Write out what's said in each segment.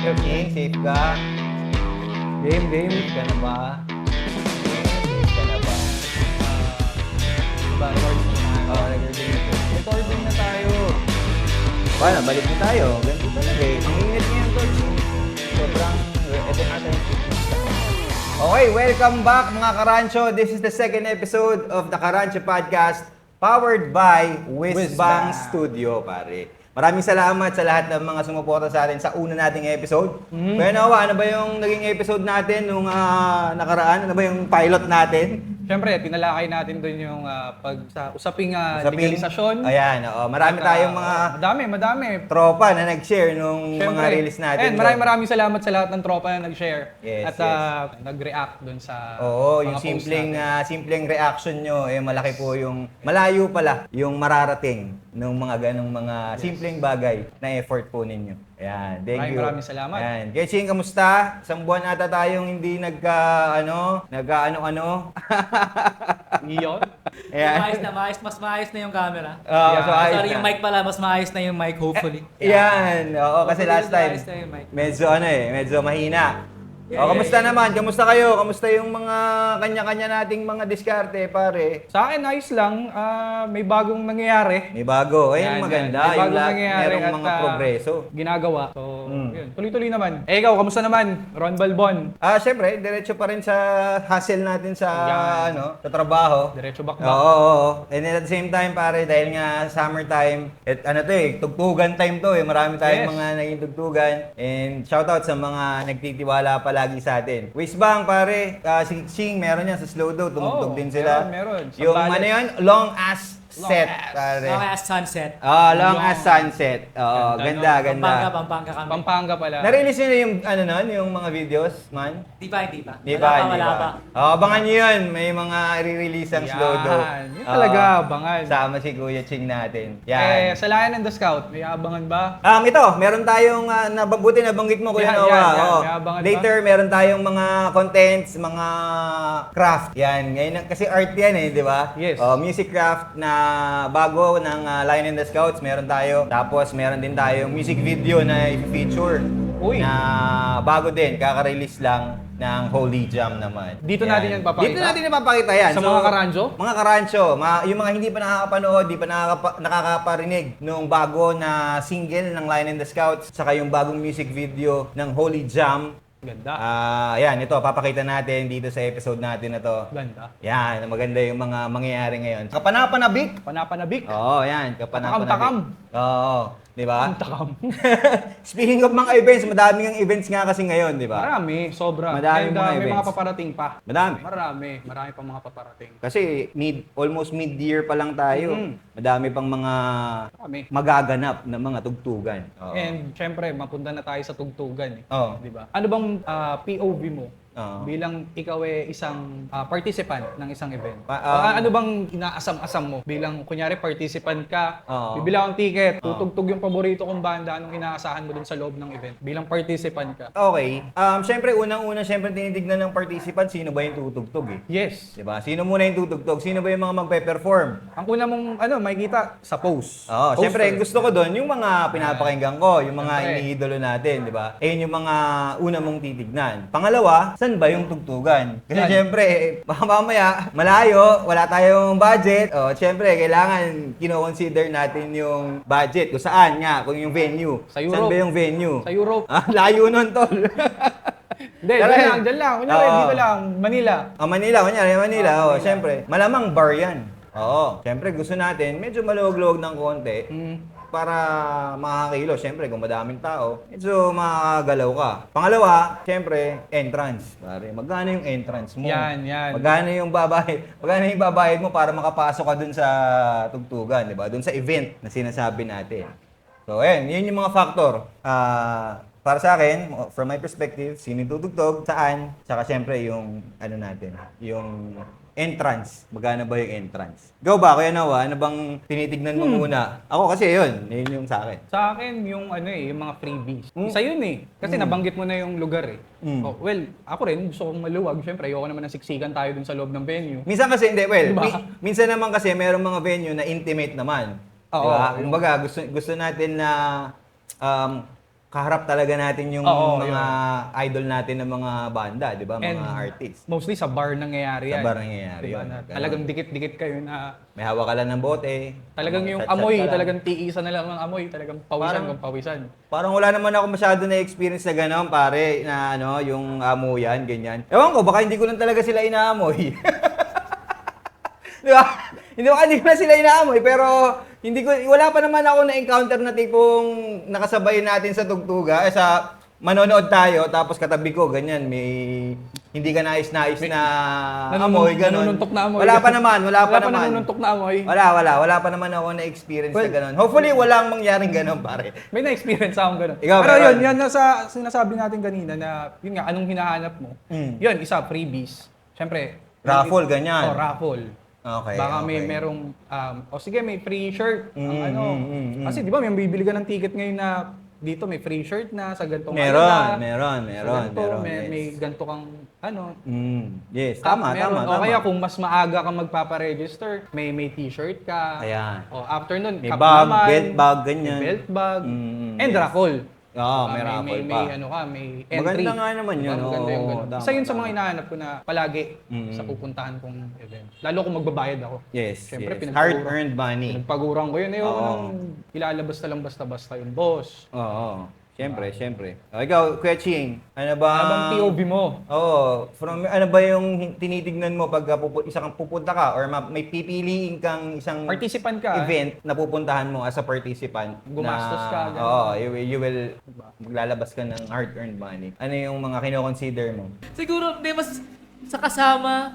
King, safe ka? Game. Safe ka na ba? Safe ka na ba? Recording na. Recording na to. Recording na tayo. Paano, balik na tayo. Ganito talaga eh. Ang init ngayon, Tol. Sobrang, eto natin. Okay, welcome back mga Karancho. This is the second episode of the Karancho Podcast powered by Whizbang Studio, pare. Maraming salamat sa lahat ng mga sumuporta sa atin sa una nating episode. Kuya Noah, ano ba yung naging episode natin nung nakaraan? Ano ba yung pilot natin? Siyempre, tinalakay natin doon yung sa usaping legalisasyon. Ayan, oo. Marami tayong mga Madami. tropa na nag-share nung mga release natin. And maraming salamat sa lahat ng tropa na nag-share. Yes, at nag-react doon sa Oo, yung mga posts natin. simpleng reaction nyo, malaki po yung, malayo pala yung mararating ng mga ganong mga simpleng bagay na effort po ninyo. Ayan, thank you. Maraming salamat. Ayan. Kaya Ching, kamusta? Isang buwan ata tayong hindi nagka-ano-ano. Iyon. Ayan. Mas maayos na yung camera. So ayos Sorry, na. yung mic pala, mas maayos na yung mic, hopefully. Yan. Oo, kasi Hopefully, last time, maayos na yung mic. medyo mahina. Yeah, Kamusta yeah. naman? Kamusta kayo? Kamusta yung mga kanya-kanya nating mga diskarte, pare? Sa akin, ayos lang. May bagong nangyayari. May bago. Ayun, Yan, maganda. yan. May Yung bagong lahat, nangyayari merong at, mga progreso. Ginagawa. So, yun. Tuloy-tuloy naman. Ikaw, kamusta naman? Ron Balbon. Siyempre, diretso pa rin sa hustle natin sa, Yan. sa trabaho. Diretso bakbak. Oo. And then at the same time, pare, dahil nga summertime, tugtugan time to eh. Marami tayong Yes. mga naging tugtugan. And shoutout sa mga nagtitiwala palagi sa atin. Whizbang, pare, si Ching, meron yan sa Slowdo, tumugtog din sila. Meron. Yung Sambales. ano yun, long ass set, ass. pare. Okay, as sunset. Long as sunset. Oo, ganda. Pampanga kami. Pampanga pala. Na-release nyo na yung, yung mga videos, man? Di ba? Di ba? Wala pa. Abangan nyo yun. May mga i-release ang Slowdo. Yan. Yun talaga, abangan. Sama si Kuya Ching natin. Yan. Sa Lion and the Scout, may abangan ba? Ito, meron tayong, buti nabanggit mo, Kuya Yan, Noah. yan. Oo. May abangan ba? Later, meron tayong mga contents, mga craft. Yan. Ngayon, kasi art yan di ba? Yes. Music craft na bago ng Lion and the Scouts, meron tayo. Tapos, meron din tayong music video na i-feature. Uy. Na bago din, kaka-release lang ng Holy Jam naman. Dito natin yan papakita? Dito natin ipapakita yan. Sa mga karancho? Mga karancho. Yung mga hindi pa nakakapanood, di pa nakakaparinig nung bago na single ng Lion and the Scouts, saka yung bagong music video ng Holy Jam. Ganda. Yan, ito, papakita natin dito sa episode natin na to. Ganda. Yan, maganda yung mga mangyayari ngayon. Kapanapanabik. Panapanabik. Oo, yan, kapanapanabik. Takam-takam. Oo, di ba? Takam. Speaking of mga events, madaming ang events nga kasi ngayon, di ba? Marami, sobra. Madaming And, mga may events. mga paparating pa. Madami. Marami pang mga paparating. Kasi almost mid-year pa lang tayo. Madami pang mga Marami. magaganap na mga tugtugan. Oo. And syempre, mapunta na tayo sa tugtugan. Oo. Di ba? Ano bang POV mo Oo. bilang ikaw isang participant ng isang event? Ano bang inaasam-asam mo bilang kunyari participant ka, Oo. bibili akong ticket, tutugtog yung paborito kong banda, anong inaasahan mo dun sa loob ng event bilang participant ka? Okay. Siyempre, unang-una, siyempre tinitignan ng participant sino ba yung tutugtog eh. Yes. Diba? Sino muna yung tutugtog? Sino ba yung mga magpe-perform? Ang una mong makikita sa post. Oo, Poster. siyempre gusto ko doon yung mga pinapakinggan ko, yung mga Siyempre. iniidolo natin, di ba? Ayun yung mga una mong titignan. Pangalawa, saan ba yung tugtugan? Kasi Yan. siyempre, baka mamaya, malayo, wala tayong budget. O, siyempre, kailangan kino-consider natin yung budget. Kung saan nga, kung yung venue. Sa Saan Europe. ba yung venue? Sa Europe. Layo nun, tol. Hindi, Tara. dyan lang. Kunyari, Oo. dito lang, Manila. Manila, kunyari, Manila. Manila. Siyempre. Malamang bar yan. Oo. Siyempre, gusto natin, medyo maluwag-luwag ng konti. Para makakakilo. Siyempre, kung madaming tao, medyo makakagalaw ka. Pangalawa, siyempre, entrance. Pare, magkano yung entrance mo? Yan. Magkano yung babayad mo para makapasok ka dun sa tugtugan, di ba? Dun sa event na sinasabi natin. So, yun yung mga factor. Para sa akin, from my perspective, sino yung tutugtog, saan, tsaka siyempre yung, yung entrance. Magkano ba yung entrance? Ikaw ba, Kuya Noah? Ano bang tinitignan mo muna? Ako kasi yun yung sa akin. Sa akin, yung yung mga freebies. Isa yun Kasi nabanggit mo na yung lugar Oh, well, ako rin, gusto kong maluwag. Siyempre, ayoko naman na siksikan tayo dun sa loob ng venue. Minsan kasi, hindi, well, Diba? minsan naman kasi merong mga venue na intimate naman. Oo, Diba? yung- Kumbaga, gusto natin na kaharap talaga natin yung Oo, mga idol natin ng mga banda, di ba? And Mga artists. mostly sa bar nangyayari Sa yan. bar nangyayari Diba? yun. Na Ganon. talagang dikit-dikit kayo na May hawak ka lang ng bote. talagang mga yung chat-chat amoy, ka lang. talagang tiisan na lang ng amoy, talagang pawisan Parang- kung pawisan. Parang wala naman ako masyado na experience na gano'n, pare, na ano, yung amoyan, ganyan. Ewan ko, baka hindi ko lang talaga sila inaamoy. Di ba? Hindi ko na sila inaamoy, pero wala pa naman ako na-encounter na tipong nakasabay natin sa tugtuga, sa manonood tayo, tapos katabi ko, ganyan, may hindi ka nais-nais na amoy, gano'n. Nanununtok na amoy. Wala pa naman. Wala pa nanununtok na amoy. Wala pa naman ako na-experience na gano'n. Hopefully, walang mangyaring gano'n, pare. May na-experience akong gano'n. Ikaw, Pero meron? yun nasa sinasabi natin kanina na, yun nga, anong hinahanap mo? Yun, isa, freebies. Siyempre. Raffle, ganyan. Raffle. Okay, Baka may okay. merong, sige, may free shirt. Ang ano. Kasi di ba, may bibili ka ng ticket ngayon na dito may free shirt na sa gantong Meron. may Yes. ganto kang ano. Yes, Cup, tama. O kaya kung mas maaga ka magpaparegister, may t-shirt ka. Ayan. O after nun, May cup bag, naman, belt bag, ganyan. May belt bag. And yes. raffle. Oo, Diba? may raffle pa. May ano ka, may entry. Maganda nga naman yun, Diba? Maganda yung oo, ganun. tama, Isa yun sa mga tama. hinahanap ko na palagi sa pupuntahan kong event. Lalo kung magbabayad ako. Yes, Siyempre, yes. Hard-earned money. Pinagpaguran ko yun. Ayoko Oo. nang ilalabas na lang basta-basta yung boss. Oo. Siyempre. O, ikaw, Kuya Ching, ano ba? Ano bang POV mo? Oo. Ano ba yung tinitignan mo pag isang pupunta ka or may pipiliin kang isang Participant ka. event na pupuntahan mo as a participant? Gumastos ka, ganun. Oo, you will maglalabas ka ng hard-earned money. Ano yung mga kino-consider mo? Siguro, hindi, mas sa kasama,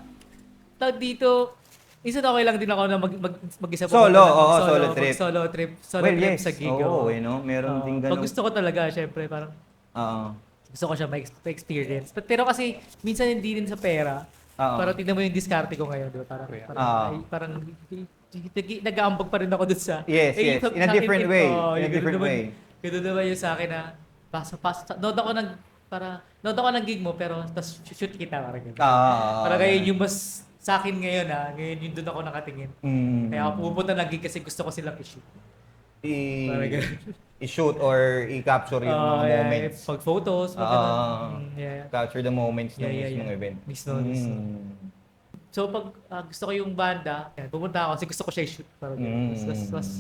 tag dito, isa okay lang din ako na mag-isa Solo, pumunta ng oo, solo trip. Solo trip Well, trip yes. sa gig. Oo, oo. meron Oo. din Pag ganun. gusto ko talaga, syempre, parang Oo. gusto ko siya ma-experience. Pero kasi, minsan hindi din sa pera. Oo. Parang tingnan mo yung diskarte ko ngayon, di ba? Parang nag-aambag pa rin ako dun sa... Yes, yes. yung In a sa akin, different way. oo, In a yung different ganun way. naman- Ganun naman yung sa akin na nood ako ng gig mo pero tas shoot kita parang ganun. Parang ngayon yung mas sa akin ngayon ngayon yung doon ako nakatingin. Kaya ako pupunta ng gig kasi gusto ko silang i-shoot. Parang ganun. I-shoot or i-capture yung mga Yeah, moments. pag photos, pag Oo. ganun. Yeah. Capture the moments ng Yeah. mismong event. Mismo. So pag gusto ko yung banda, pupunta ako kasi gusto ko siya i-shoot. Parang ganun.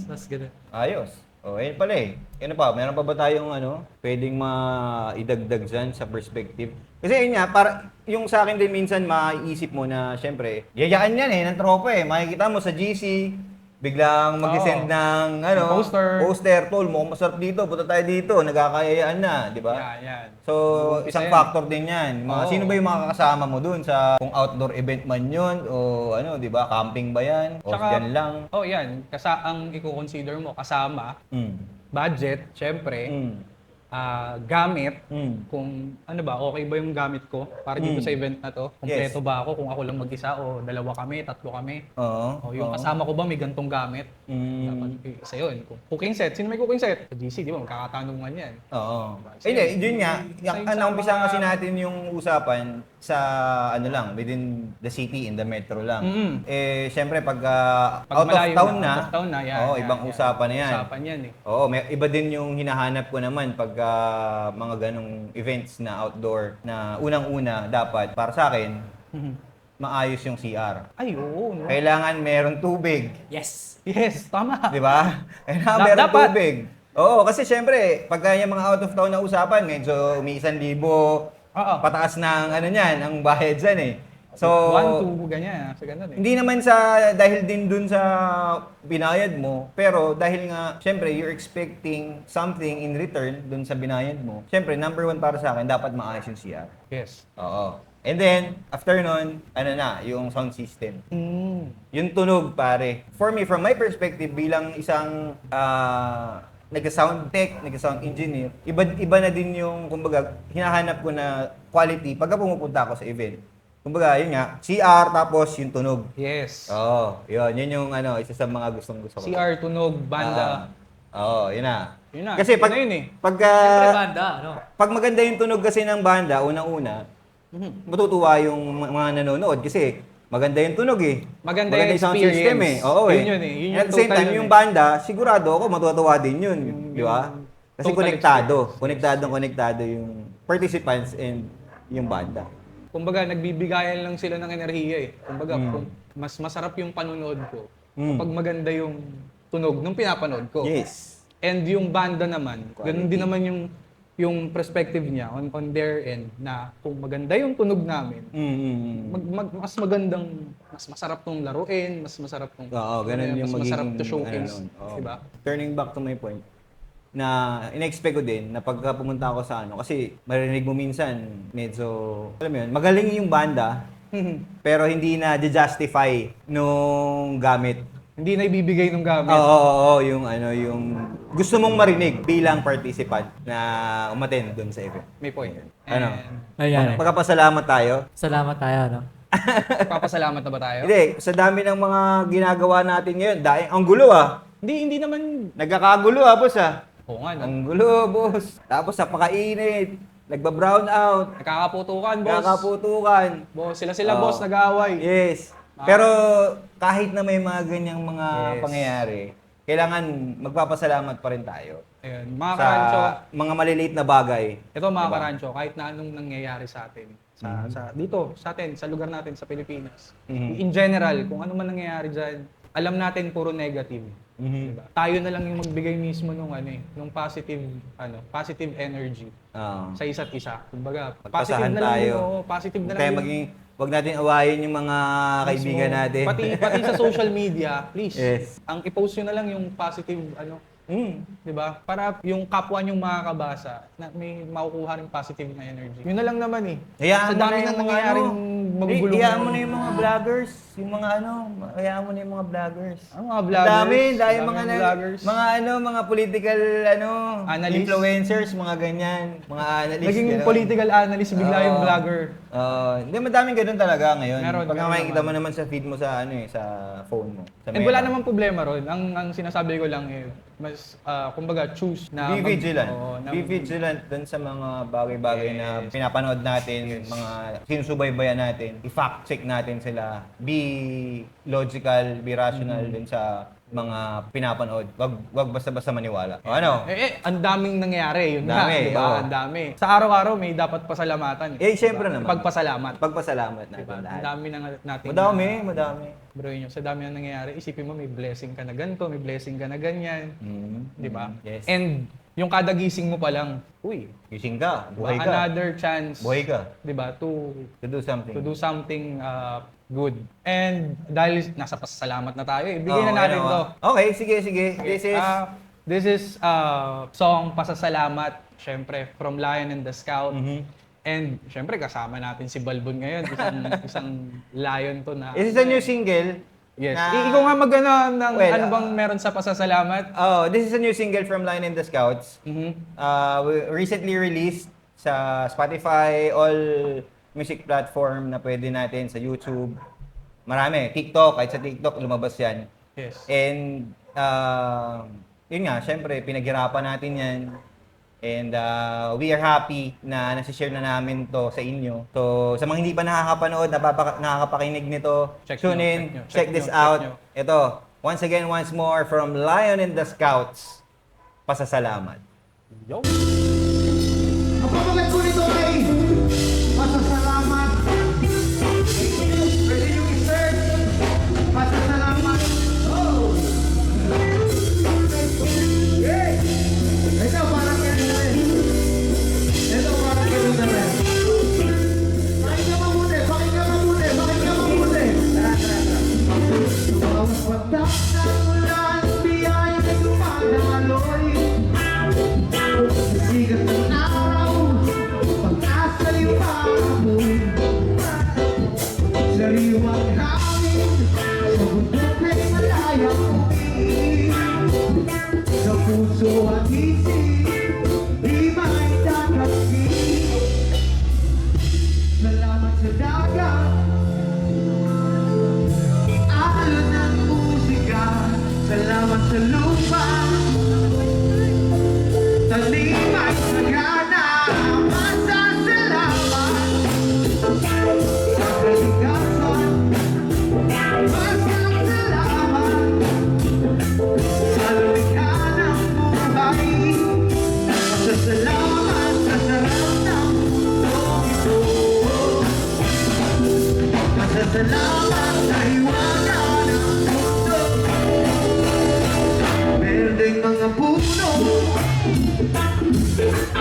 Mas ganun. Ayos. O, ayun pala eh. Ano pa? Meron pa ba tayong pwedeng maidagdag dyan sa perspective? Kasi yun nga, yung sa akin din minsan maiisip mo na, syempre, yayaan yan ng tropa eh. Makikita mo sa GC, biglang mag-send ng poster, tol, mukhang masarap dito, punta tayo dito, nagkakayayaan na, di ba? Yan. So, isang factor din yan. Sino ba yung makakasama mo dun sa kung outdoor event man yun o di ba, camping ba yan? O dyan lang? Yan. Ang i-consider mo, kasama, Mm. budget, syempre, Mm. gamit, Mm. kung okay ba yung gamit ko para dito sa event na to? Kompleto ba ako kung ako lang mag-isa o dalawa kami, tatlo kami? Oo. O yung kasama ko ba may gantong gamit? Dapat isa yun. Cooking set. Sino may cooking set? Sa GC, di ba? Magkakatanungan yan. Oo. Hindi, yun nga. Naumpisa kasi natin yung usapan sa within the city, in the metro lang. Syempre pag out of malayo town na, na, out of town na, yan. ibang usapan na yan. Usapan yan eh. Oo, iba din yung hinahanap ko naman pag mga ganong events na outdoor na unang-una dapat para sa akin maayos yung CR. Ay, oo. No? Kailangan meron tubig, Yes. Yes, tama. di ba? Kailangan meron Dapat. tubig. Oo, kasi syempre, pag yung mga out of town na usapan, medyo may 1,000 pataas ng ang bayad dyan eh. So, 1, 2, ganyan. Sa ganun eh. hindi naman dahil din dun sa binayad mo, pero dahil nga, syempre, you're expecting something in return dun sa binayad mo. Syempre, number one para sa akin, dapat maayos yung CR. Yes. Oo. And then, after nun, yung sound system. Yung tunog, pare. For me, from my perspective, bilang isang nag-sound tech, nag-sound engineer, iba na din yung, kumbaga, hinahanap ko na quality pagka pumupunta ako sa event. Kumbaga, yun nga, CR tapos yung tunog. Yes. Oo, yun yung isa sa mga gustong-gusto ko. CR, tunog, banda. Yun na. Yun na. Kasi Yun na yun eh. Siyempre banda, no? pag maganda yung tunog kasi ng banda, unang-una, matutuwa yung mga nanonood kasi maganda yung tunog eh. Maganda yung sound system eh. experience. Oo Yun eh. yun eh. Yun And at yung the same total time, yun yung eh. banda, sigurado ako matutuwa din yun. Di ba? Kasi konektado yung participants and yung banda. Kumbaga, nagbibigayan lang sila ng enerhiya eh. Kumbaga, kung mas masarap yung panonood ko kapag maganda yung tunog nung pinapanood ko. Yes. And yung banda naman, ganun din naman yung perspective niya on their end na kung maganda yung tunog namin, mas magandang, mas masarap tong laruin, mas masarap tong Oo, ganun yung mas masarap magiging, to showcase. Oo. Diba? Turning back to my point, na in-expect ko din na pagka pumunta ako sa kasi marinig mo minsan, medyo, alam mo yun, magaling yung banda, pero hindi na justify nung gamit. Hindi na ibibigay ng gamit. Oo, yung gusto mong marinig bilang participant na umattend doon sa event. May point. Ano? Ayan. Magpapasalamat tayo. Salamat tayo, no? Papasalamat na ba tayo? Hindi, sa dami ng mga ginagawa natin ngayon, dahil ang gulo Hindi naman. Nagkakagulo boss Oo nga, no? Ang gulo, boss. Tapos napakainit. Nagba-brown out. Nakakaputukan, boss. Nakakaputukan. Boss, sila Oo. boss, nag-aaway. Yes. Pero kahit na may mga ganyang mga pangyayari, kailangan magpapasalamat pa rin tayo. Ayun, mga Sa karancho. mga maliliit na bagay. Ito mga Diba? karancho, kahit na anong nangyayari sa atin, dito, sa atin, sa lugar natin, sa Pilipinas. In general, kung ano man nangyayari dyan, alam natin puro negative. Diba? Tayo na lang yung magbigay mismo nung positive energy sa isa't isa. Kumbaga, positive Magpasahan na lang tayo. positive na Kaya lang. wag natin awayin yung mga kaibigan mismo. natin. Pati sa social media, please. Yes. Ang i-post nyo na lang yung positive, 'di ba? Para yung kapwa nyong makakabasa na may makukuha ring positive na energy. Yun na lang naman eh. Hayaan Sa mo dami na nang yung mga nangyayaring magugulo. Hayaan mo na yung mga vloggers, hayaan mo na yung mga vloggers. Ang mga vloggers. Dahil Ang mga vloggers. mga political Analyst. influencers, mga ganyan, mga analysts. Naging gano'n. political analyst bigla yung Oo. vlogger. Hindi, madaming ganun talaga ngayon. Meron, Pag meron makikita mo naman. naman sa feed mo sa sa phone mo. Sa And meta. wala namang problema ron. Ang sinasabi ko lang mas kumbaga choose na Be vigilant. Oo, Be vigilant dun sa mga bagay-bagay na pinapanood natin, mga sinusubaybayan natin. I-fact check natin sila. Be logical, be rational dun sa mga pinapanood. Wag basta-basta maniwala. O ano? ang daming nangyayari. Yun Dami, na, diba? oo. Ang dami. Sa araw-araw may dapat pasalamatan. Siyempre naman. Pagpasalamat. Pagpasalamat natin Diba? Ang lahat. dami na natin. Madami. Bro, yun, sa dami na nangyayari, isipin mo may blessing ka na ganito, may blessing ka na ganyan. Di ba? Yes. And yung kada gising mo pa lang, uy, Gising ka, buhay ka. another chance. Buhay ka. Di ba? To To do something. good. And dahil nasa pasasalamat na tayo, ibigay na natin to. Okay, sige. This is song Pasasalamat, syempre, from Lion and the Scout. And syempre, kasama natin si Balbon ngayon. Isang lion to na... This is a new single. Yes. Na- Ikaw nga magana ng Well, ano bang meron sa pasasalamat? This is a new single from Lion and the Scouts. We recently released sa Spotify, all music platform na pwede natin, sa YouTube. Marami. TikTok, kahit sa TikTok, lumabas yan. Yes. And, yun nga, syempre, pinaghirapan natin yan. And we are happy na nasi-share na namin to sa inyo. So, sa mga hindi pa nakakapanood, nakakapakinig nito, tune in, check this out. Ito, once again, once more, from Lion and the Scouts, pasasalamat. Yo! Ang pamagat ko nito ay pasasalamat. Pwede nyo i-search. Pasasalamat. Oh! Hey! Ito, parang yan na rin. Ito, parang yan na rin. Pakinggan mabuti. Bawat pagdak ng ulan, biyay na dumadaloy. Sigat ng araw, pag-asal yung pahaboy. Sariwang hangin, sa bundok ay malayang umiin. Sa puso at isip, di may dadating. Salamat sa dagat, alon ng musika. Salamat sa lupa, talim at sagana. Pasasalamat sa kalikasan. Pasasalamat sa lumikha ng buhay.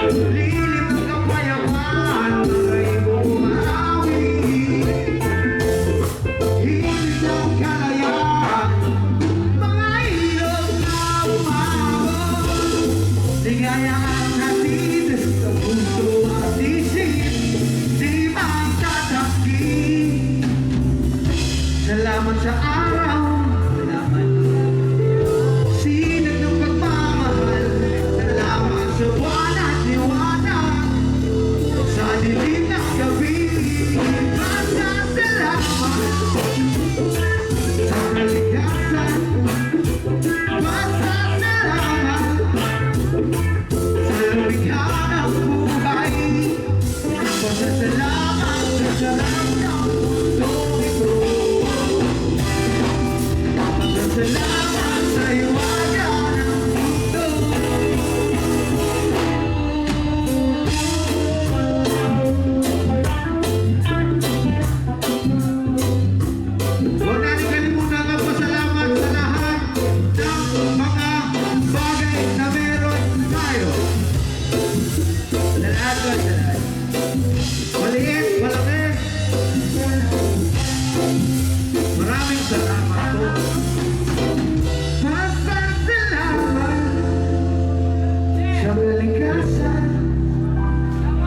Lilim ng kapayaman, ay bumawi. Hilig ng kalayaan, mga ilog na umabot. Ligaya ang hatid sa puso at isip, di magtatanggi. Salamat sa araw, salamat sinag ng pagmamahal. Salamat sa buwan at liwanag, sa dilim ng gabi. Basta salamat sa kalikasan. Basta salamat sa lumikha ng buhay. Basta salamat sa sarap ng mundong ito. Basta salamat sa iwaga ng mundo. Huwag natin kalimutan magpasalamat sa lahat ng mga bagay na meron tayo. Sa lahat ko, sa lahat. Maliit, malaki. Maraming salamat po. Basta salamat sa kalikasan.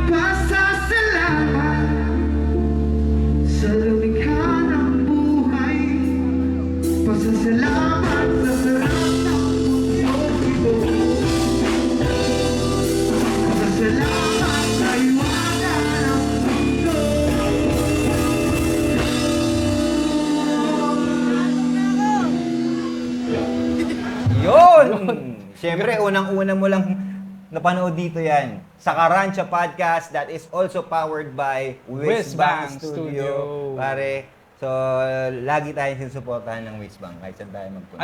Basta salamat sa lumikha ng buhay. Basta salamat sa sarap ng mundong ito. Basta salamat sa iwaga ng mundo. Yun! Siyempre, unang-una mo lang napanood dito yan. Sa Karancha Podcast that is also powered by Whizbang Whizbang Studio. Studio. Pare, so lagi tayong sinusuportahan ng Whizbang kahit saan tayo magpunta.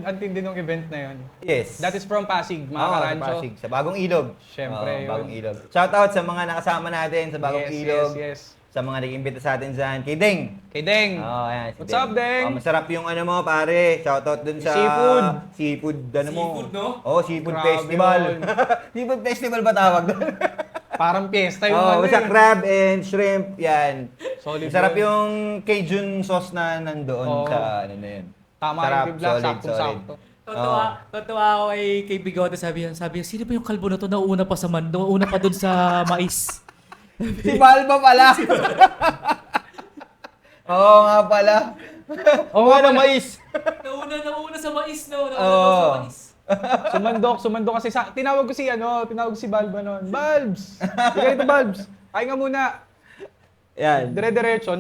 Antindi nung event na yun. Yes. That is from Pasig, mga Oo, sa karancho. Pasig, sa Bagong Ilog. Siyempre, Oo, yun. Bagong Ilog. Shoutout sa mga nakasama natin sa Bagong Yes, Ilog. yes. Sa mga nag-imbita sa atin dyan. Kay Deng. Kay Deng. Oh, ayan, What's up, Deng? masarap yung ano mo, pare. Shoutout dun sa Seafood. Seafood, ano mo. Seafood, no? Oh, Seafood Grabe Festival. yun. Seafood Festival ba tawag doon? Parang piyesta yung Oh, ano basta eh. crab and shrimp, yan. Solid Masarap yun. yung Cajun sauce na nandoon Oo. sa ano na yun. Tama Sarap, yung timpla, solid, saktong-sakto. Totoo ako kay Bigote, sabi niya, sino ba yung kalbo na to na una pa sa una pa dun sa mais? Si Balba pala. Oo nga pala. Oo nga na mais. nauna sa mais, no? Oo. Sumandok kasi tinawag ko si Balba noon. Balbs! Hindi ka rito, Balbs. Ay nga muna. Yan. Dire-diretso,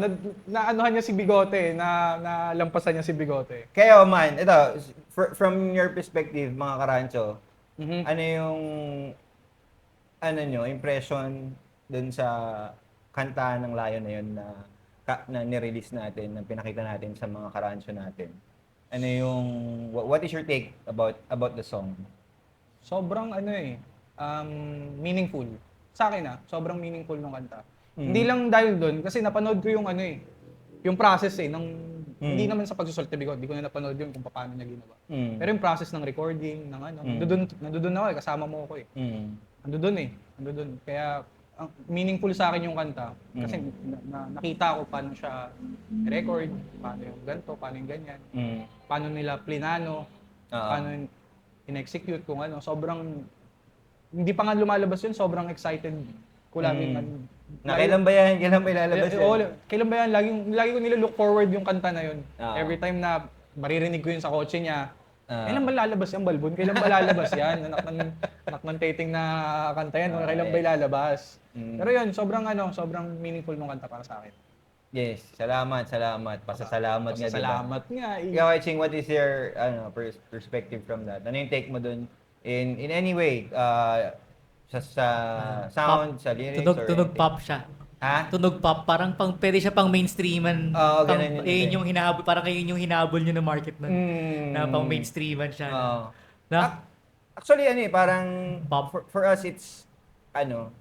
na-anuhan niya si Bigote, na lampasan niya si Bigote. Kaya man, ito, from your perspective, mga karancho, Mhm. ano yung, impression dun sa kanta ng Layo na yun na nirelease natin, na pinakita natin sa mga karancho natin? Ano yung, what is your take about the song? Sobrang meaningful. Sa akin sobrang meaningful nung kanta. Hindi lang dahil doon, kasi napanood ko yung yung process hindi naman sa pagsusulat ni Bigot, hindi ko na napanood yun kung paano niya ginawa. Pero yung process ng recording, nandoon ako kasama mo ako Nandoon Kaya, meaningful sa akin yung kanta. Kasi nakita ko paano siya record, paano yung ganito, paano yung ganyan, paano nila plinano, paano in-execute kung sobrang, hindi pa nga lumalabas yun, sobrang excited ko lagi. Kailan ba yan? Kailan ba ilalabas yan? Kailan ba yan? Lagi ko nila-look forward yung kanta na yun. Oo. Every time na maririnig ko yun sa kotse niya, kailan ba lalabas yan, Balbon? Kailan ba lalabas yan? Anak ng tating na kanta yan, kailan ba ilalabas? Pero yun, sobrang meaningful nung kanta para sa akin. Yes, salamat. Pasasalamat nga, diba? Salamat nga. Ikaw, Ching, what is your perspective from that? Ano yung take mo dun? In any way, sa sound, sa lyrics, or Tunog anything? pop siya. Ha? Tunog pop, parang pwede siya pang mainstreaman. Oo, ganun yun. Yung hinahabol, parang yun yung hinabol nyo ng market nun. Na pang mainstreaman siya. Oo. Na, Actually, parang Pop. for us, it's, ang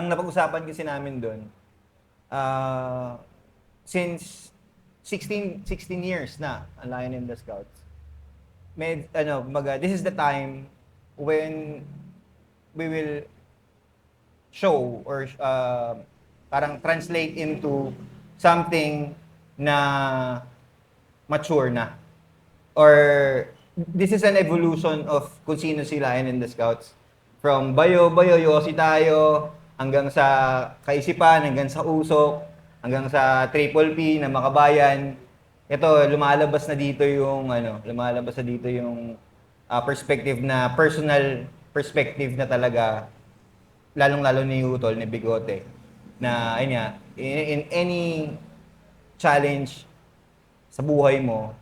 napag-usapan kasi namin doon, since 16 years na ang Lion in the Scouts, this is the time when we will show or parang translate into something na mature na. Or this is an evolution of kung sino si Lion and the Scouts. From Bayo, Yossi tayo, hanggang sa Kaisipan, hanggang sa Usok, hanggang sa Triple P na Makabayan. Ito, lumalabas na dito yung perspective na personal perspective na talaga, lalong-lalo ni Utol, ni Bigote, na ayun nga, in any challenge sa buhay mo,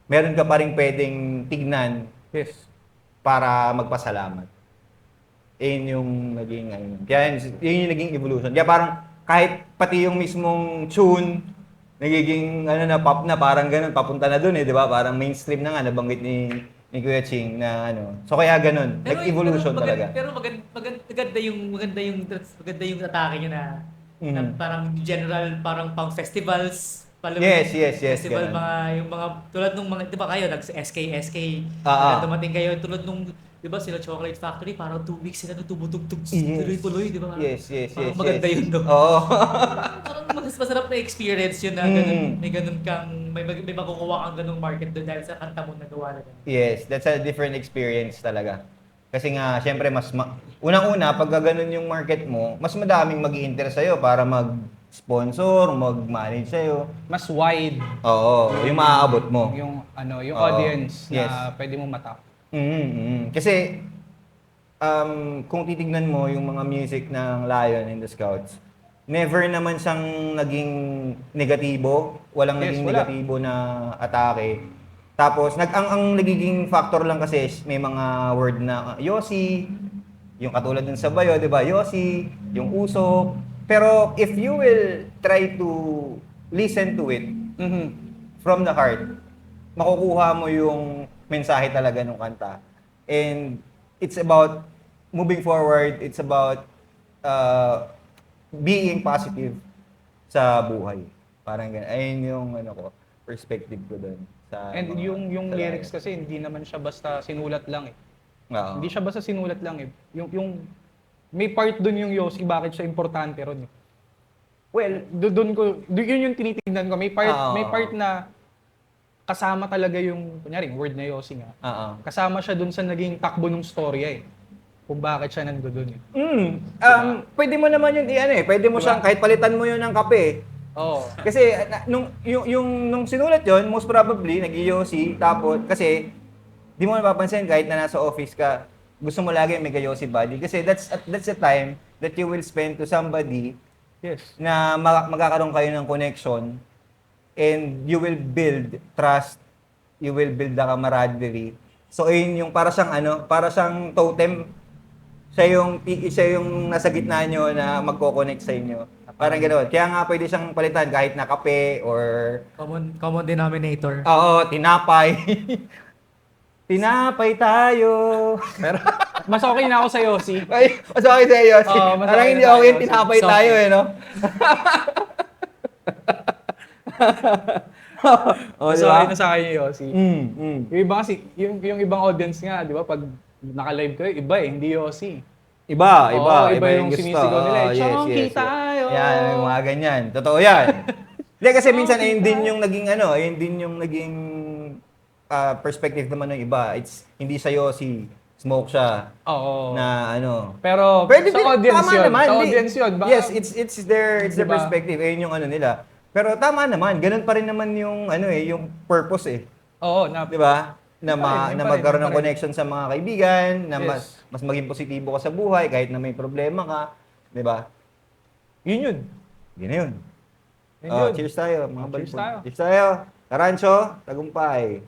meron ka pa rin pwedeng tignan Yes. para magpasalamat. Yun yung naging, kaya yun yung naging evolution. Kaya parang kahit pati yung mismong tune, nagiging pop na, parang ganun, papunta na dun di ba? Parang mainstream na nga, nabanggit ni Kuya Ching na So kaya ganun, evolution talaga. Pero maganda yung atake niyo na parang general, parang pang festivals. Yes, Festival, ganun. yung mga, tulad nung mga, di ba kayo, SK, dumating kayo, tulad nung, di ba sila Chocolate Factory, parang 2 weeks sila tumutugtog, tuloy-tuloy, di ba? Yes. Parang maganda yun doon. Oo. Parang masarap na experience yun na ganun, may ganun kang, may makukuha kang ganung market doon dahil sa kanta mo nagawa na ganun. Yes, that's a different experience talaga. Kasi nga, syempre, unang-una, pag ganun yung market mo, mas madaming mag-i-interest sa'yo para mag-sponsor, mag-manage sa'yo. Mas wide Oo, yung maaabot mo. yung Oo. audience Yes. na pwede mo matap. Kasi, kung titignan mo yung mga music ng Lion and the Scouts, never naman siyang naging negatibo, walang Yes, naging wala. negatibo na atake. Tapos, ang nagiging factor lang kasi is may mga word na Yossi, yung katulad dun sa Bayo, di ba? Yossi, yung Usok. Pero if you will try to listen to it from the heart, makukuha mo yung mensahe talaga ng kanta. And it's about moving forward, it's about being positive sa buhay. Parang ganun. Ayun yung perspective ko doon. And yung lyrics kasi hindi naman siya basta sinulat lang eh. Oo. Hindi siya basta sinulat lang eh. Yung may part doon yung Yossi, bakit siya importante ron eh. Well, yun yung tinitingnan ko. May part na kasama talaga yung, kunyari, word na Yossi nga. Oo. Kasama siya doon sa naging takbo ng storya eh. Kung bakit siya nandoon eh. Pwede mo naman yun pwede mo siyang kahit palitan mo yun ng kape. Oo. Kasi nung sinulat yon, most probably nag-Yossi, tapos kasi di mo napapansin kahit na nasa office ka, gusto mo lagi may Yossi body kasi that's the time that you will spend to somebody Yes. na magkakaroon kayo ng connection and you will build trust, you will build the camaraderie. So ayun yung para siyang totem, siya yung nasa gitna nyo na magko-connect sa inyo. Parang gano'n. Kaya nga pwede siyang palitan kahit na kape or Common denominator. oo, tinapay. Tinapay tayo. Pero mas okay na ako sa Yossi. Ay, mas okay sa'yo, Yossi. Oo, mas Parang okay hindi na okay yung tayo, tinapay Yossi. tayo no? Mas diba? okay na sa akin yung Yossi. Yung iba kasi, yung ibang audience nga, di ba, pag naka-live kayo, iba eh, hindi Yossi. Iba Oo, iba yung gusto. sinisigaw nila eh. Oo, Chonky tayo! Yan, yung mga ganyan. Totoo yan. Hindi, kasi minsan ayun din yung naging perspective naman ng iba. It's hindi sa Yossi, smoke siya. Oo. Na Pero Pwede sa din, audience tama yun. naman. Sa Di- audience yun. Baka, Yes, it's their Diba? perspective. Ayun yung nila. Pero tama naman, ganun pa rin naman yung yung purpose eh. Oo, na, 'Di ba? Na Yun pa rin, magkaroon yun ng pa rin. connection sa mga kaibigan, na Yes. mas maging positibo ka sa buhay kahit na may problema ka, 'di ba? Yun yun. Yun na yun. Yun Oh, yun. cheers tayo, mga Cheers balbon. tayo. Cheers tayo. Tarancho, tagumpay.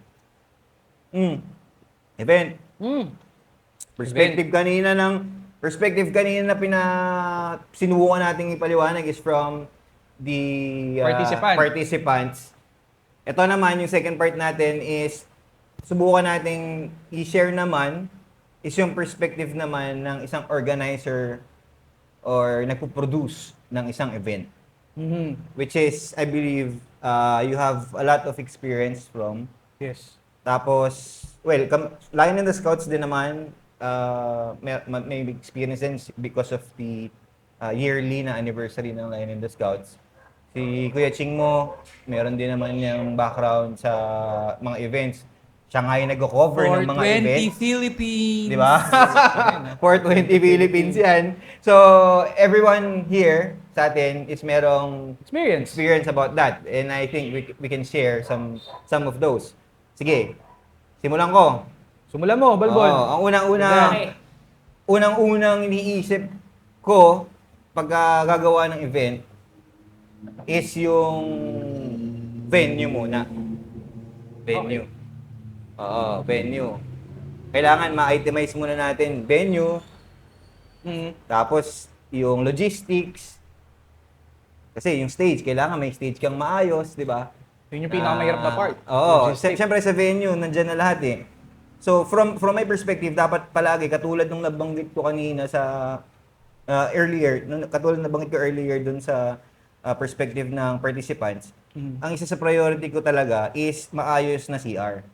Event. Perspective kanina na sinubukan nating ipaliwanag is from the participants. Ito naman, yung second part natin is subukan nating i-share naman is yung perspective naman ng isang organizer or nagpo-produce ng isang event. Which is, I believe, you have a lot of experience from. Yes. Tapos, well, Lion and the Scouts din naman, may experience din because of the yearly na anniversary ng Lion and the Scouts. Si Kuya Ching mo, meron din naman yung background sa mga events. Siya nga yung nag-cover ng mga 420 events. Philippines. Di ba? 420 Philippines yan. So, everyone here sa atin is merong experience about that. And I think we can share some of those. Sige, simulan ko. Simulan mo, Balbon. Oo, ang Okay. unang-unang iniisip ko pag gagawa ng event is yung venue muna. Venue. Oo, venue. Kailangan ma-itemize muna natin venue, tapos yung logistics. Kasi yung stage, kailangan may stage kang maayos, di ba? Yun yung pinakamahirap na part. Oo, Logistics. siyempre sa venue, nandyan na lahat eh. So from my perspective, dapat palagi, katulad nung nabanggit ko kanina sa katulad nabanggit ko earlier dun sa perspective ng participants, ang isa sa priority ko talaga is maayos na CR.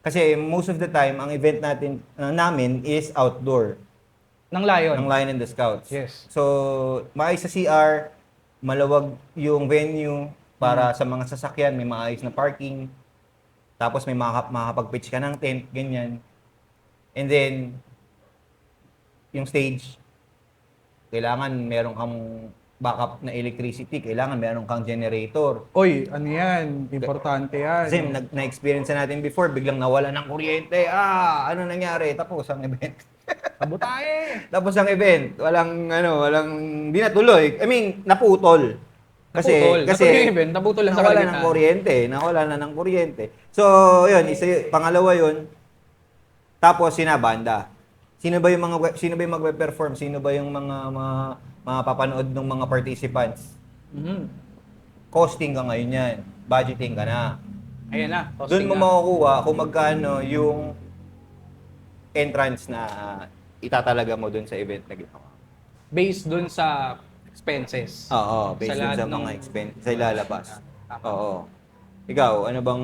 Kasi most of the time, ang event namin is outdoor. Ng Lion. Ng Lion and the Scouts. Yes. So, maayos sa CR, malawag yung venue para sa mga sasakyan, may maayos na parking. Tapos may makakapag-pitch ka ng tent, ganyan. And then, yung stage, kailangan meron kang backup na electricity, kailangan meron kang generator. Oy, ano yan? Importante yan. Kasi na-experience na natin before, biglang nawala ng kuryente. Ano nangyari? Tapos ang event. Abutahe! Tapos ang event, di natuloy. I mean, naputol. Kasi Naputol yung event, naputol lang sa nawala kalagitnaan. ng kuryente. Nawala na ng kuryente. So, yun, pangalawa yun. Tapos, sinabanda. Sino ba yung magpe-perform? Sino ba yung mga papanood ng mga participants? Costing ka ngayon yan. Budgeting ka na. Ayan na. Doon mo makukuha kung magkano yung entrance na itatalaga mo doon sa event na ginawa. Based dun sa expenses. Oo, based Sa dun lahat sa ng- mga expense, sa ilalabas. Oo. Ikaw, ano bang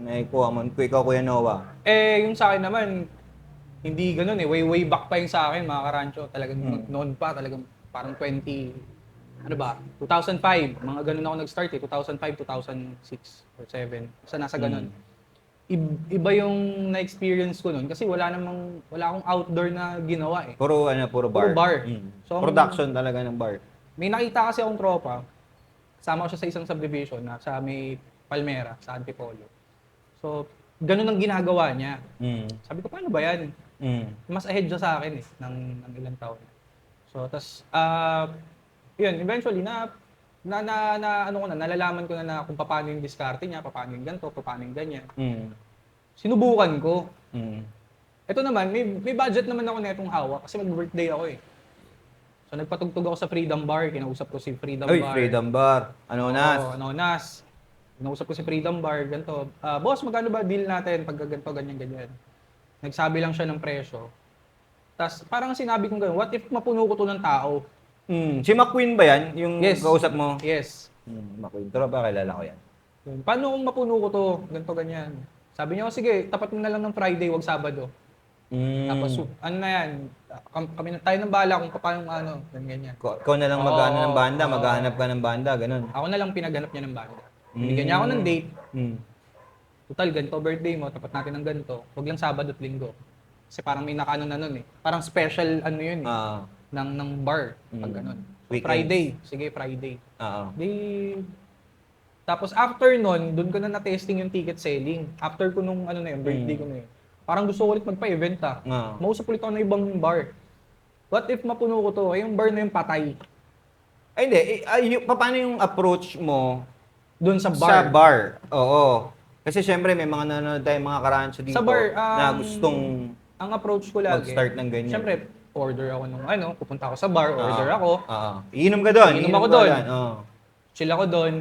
naikuha mo? Ikaw, Kuya Noah. Yung sa akin naman, hindi ganun eh. Way back pa yung sa akin, mga karancho. Talagang noon pa, talagang parang 2005. Mga ganun ako nag-start eh. 2005, 2006, or 7. Basta nasa ganun. Iba yung na-experience ko nun kasi wala akong outdoor na ginawa eh. Puro bar. Puro bar. So, Production talaga ng bar. May nakita kasi akong tropa, kasama ko siya sa isang subdivision na sa may Palmera, sa Antipolo. So, ganun ang ginagawa niya. Sabi ko, paano ba yan? Mas ahead siya sa akin eh, ng ilang taon. So, tas, yun, eventually, nalalaman ko na kung paano yung diskarte niya, paano yung ganito, paano yung ganyan. Sinubukan ko. Ito naman, may budget naman ako netong hawak kasi mag-birthday ako eh. So, nagpatugtog ako sa Freedom Bar, kinausap ko si Freedom Uy, Bar. Freedom Bar. Ano nas? Oo, Anonas. Kinausap ko si Freedom Bar, ganito. Boss, magkano ba deal natin pag ganito, ganyan. Nagsabi lang siya ng presyo. Tapos parang sinabi kong gano'n, what if mapuno ko to ng tao? Si McQueen ba yan? Yung Yes. kausap mo? Yes. McQueen. Pero ba kilala ko yan? Yun. Paano kung mapuno ko to? Ganito, ganyan. Sabi niya, sige, tapat mo na lang ng Friday, wag Sabado. Tapos, ano na yan, kami na tayo ng bala kung paano ganyan. Ikaw na lang mag-ano ng banda, maghahanap ka ng banda, ganun. Ako na lang pinaghanap niya ng banda. Binigyan niya ako ng date. Total, ganito birthday mo, tapat natin ng ganito. Huwag lang Sabado at Linggo. Kasi parang may nakaano na nun eh. Parang special ano yun eh. ng bar. Pag ganun. Weekends. Friday. Sige, Friday. Oo. Tapos after nun, doon ko na na-testing yung ticket selling. After ko nung birthday ko na yun. Parang gusto ko ulit magpa-event Mausap ulit ako ng ibang bar. What if mapuno ko to? Yung bar na yung patay. Ay, hindi. Paano yung approach mo Doon sa bar. sa bar? Oo. Kasi syempre may mga nanonood tayong mga karancho dito Sa bar, na gustong ang approach ko lagi. mag-start ng ganyan. Siyempre, order ako nung pupunta ako sa bar, order ako. Iinom ka doon. Iinom ako doon. Oo. Chill ako doon.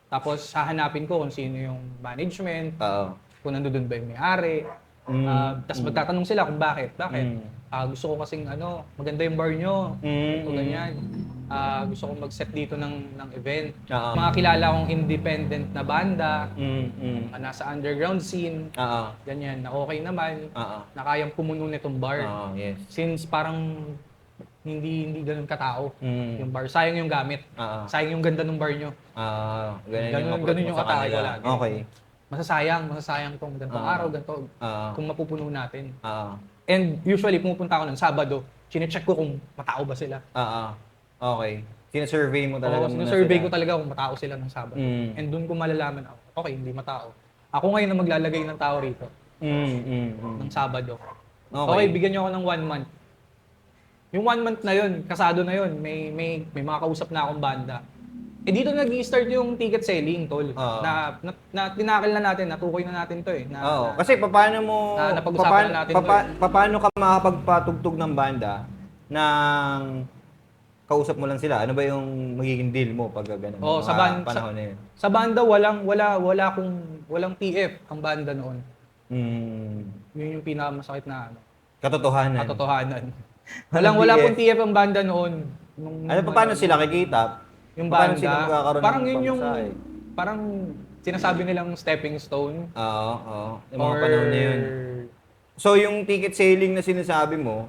Tapos hahanapin ko kung sino yung management, Oo. kung nandoon ba yung may-ari. Tapos magtatanong sila kung bakit. Bakit? Mm. Gusto ko kasing maganda yung bar nyo. Ito ganyan. Gusto ko mag-set dito ng event. Mga kilala kong independent na banda, mga nasa underground scene, ganyan, na okay naman, na kayang pumuno nitong bar. Yes. Since parang hindi ganun katao yung bar. Sayang yung gamit. Sayang yung ganda ng bar nyo. Ganun yung atake ko lagi. Okay. Masasayang tong ganitong araw, ganito, kung mapupuno natin. Ah. And usually, pumupunta ako ng Sabado, chinecheck ko kung matao ba sila. Okay. Sinasurvey mo talaga muna Sinasurvey sila. ko talaga kung matao sila ng Sabado. Mm. And doon ko malalaman, okay, hindi matao. Ako ngayon na maglalagay ng tao rito, ng Sabado. Okay, bigyan niyo ako ng 1 month. Yung 1 month na yun, kasado na yun, may mga kausap na akong banda. Dito nag-i-start yung ticket selling, tol. Na tinakil na natin, natukoy na natin to eh. Kasi paano mo napag-usapan na natin paano ka makakapagpatugtog ng banda nang kausap mo lang sila? Ano ba yung magiging deal mo pag ganun? Panahon na yun. Sa banda walang TF ang banda noon. Yun yung pinakamasakit na katotohanan. Wala pong TF ang banda noon. Paano sila kikita? Yung Paano banda, sila magkakaroon parang ng yun yung, pamasahe? parang sinasabi nilang stepping stone. Oo. Yung mga panahon na yun. So yung ticket selling na sinasabi mo,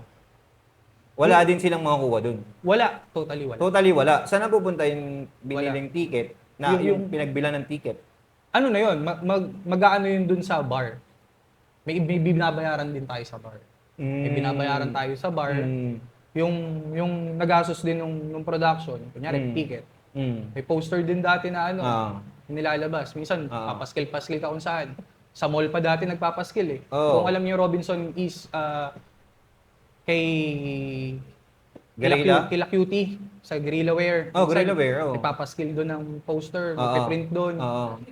wala din silang makukuha dun? Wala, totally wala. Totally wala. Saan napupunta yung biniling ticket na yung pinagbilan ng ticket? Ano na yun, mag-aano yun dun sa bar. May binabayaran din tayo sa bar. May binabayaran tayo sa bar. Yung nagastos din nung production, kunyari ticket. May poster din dati na nilalabas. Minsan, papaskil-paskil ka kung saan. Sa mall pa dati nagpapaskil eh. Kung alam niyo Robinson is kay Kila Cutie sa Guerrilla Wear. Guerrilla Wear. Nagpapaskil doon ng poster, magpiprint doon.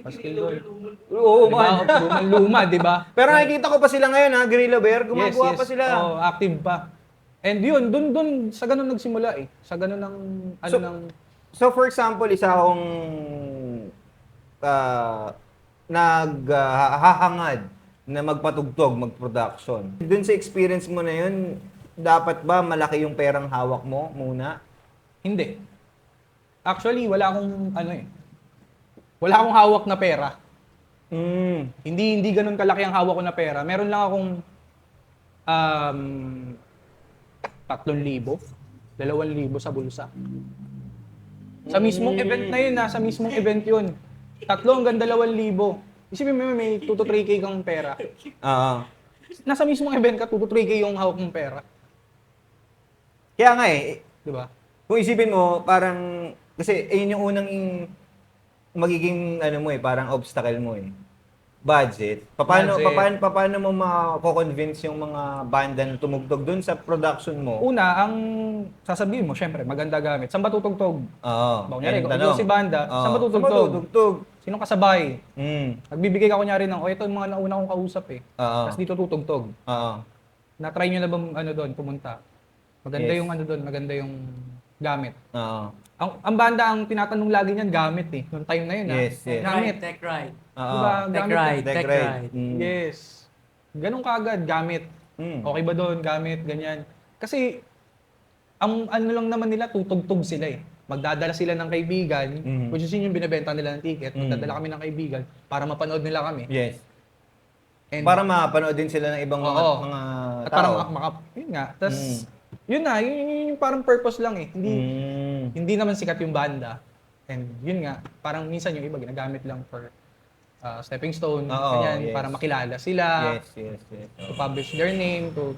Paskil doon. Oo, diba? Luma, di ba? Pero nakikita ko pa sila ngayon Guerrilla Wear, gumagawa pa sila. Active pa. And yun, doon sa ganun nagsimula eh. Sa ganun ng So for example, isa akong naghahangad na magpatugtog, mag-production. Doon sa experience mo na yun, dapat ba malaki yung perang hawak mo muna? Hindi. Actually, wala akong hawak na pera. Hindi ganun kalaki ang hawak ko na pera. Meron lang akong 3,000, 2,000 sa bulsa. Sa mismong event na yun, sa mismong event yun. 3 hanggang 2,000. Isipin mo, may 2 to 3K kang pera. Nasa mismong event ka, 2 to 3K yung hawak mong pera. Kaya nga eh. Diba? Kung isipin mo, parang, kasi yun yung unang magiging, parang obstacle mo eh. Budget. Paano mo mako-convince yung mga banda na tumugtog dun sa production mo? Una, ang sasabihin mo, syempre, maganda gamit. Saan ba tutugtog? Kunyari, kung si banda, saan ba tutugtog? Sinong kasabay? Nagbibigay ka kunyari ng, ito yung mga nauna kong kausap eh. Tapos dito tutugtog. Na-try nyo na ba doon, pumunta? Maganda yung doon, maganda yung gamit. Ang banda, ang tinatanong lagi niyan, gamit eh. Noong time na yun, Yes. Gamit. Tech ride. Diba? Tech ride. Yes. Ganun kaagad, gamit. Okay ba doon, gamit, ganyan. Kasi, ang lang naman nila, tutugtog sila eh. Magdadala sila ng kaibigan, which is yun yung binibenta nila ng ticket. Magdadala kami ng kaibigan para mapanood nila kami. Yes. And, para mapanood din sila ng ibang mga at tao. Para yun nga. Tapos, yun yung parang purpose lang eh. Hindi naman sikat yung banda. And yun nga, parang minsan yung iba ginagamit lang for stepping stone, ganyan, para makilala sila. Yes. To publish their name, to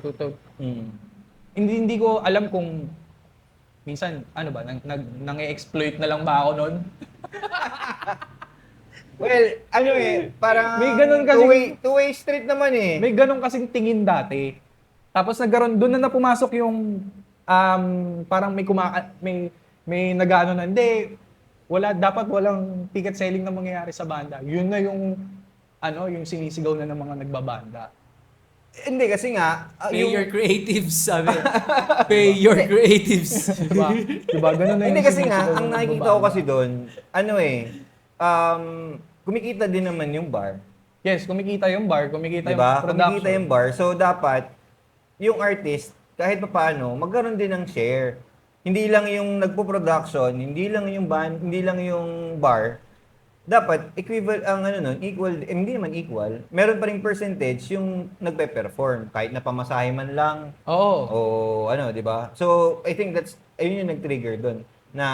Hindi ko alam kung minsan, nang-exploit na lang ba ako nun? Well, parang May ganun kasi- two-way street naman eh. May ganun kasing tingin dati. Tapos nagkaroon, doon na pumasok yung parang may nag-ano na, hindi, dapat walang ticket selling na mangyayari sa banda. Yun na yung sinisigaw na ng mga nagbabanda. Hindi kasi nga, Pay your creatives, sabi. Pay your creatives. Diba? Ganun na yung hindi kasi nga, sinisigaw ang ng nakikita ko nagbabanda. kasi doon, kumikita din naman yung bar. Yes, kumikita yung bar, kumikita Diba? yung production. Kumikita yung bar. So, dapat, yung artist, kahit pa paano, magkaroon din ng share. Hindi lang yung nagpo-production, hindi lang yung band, hindi lang yung bar. Dapat, equivalent, ang ano nun, equal, hindi naman equal, meron pa ring percentage yung nagpe-perform. Kahit na pamasahe man lang, Oo. o ano, di ba? So, I think ayun yung nag-trigger doon na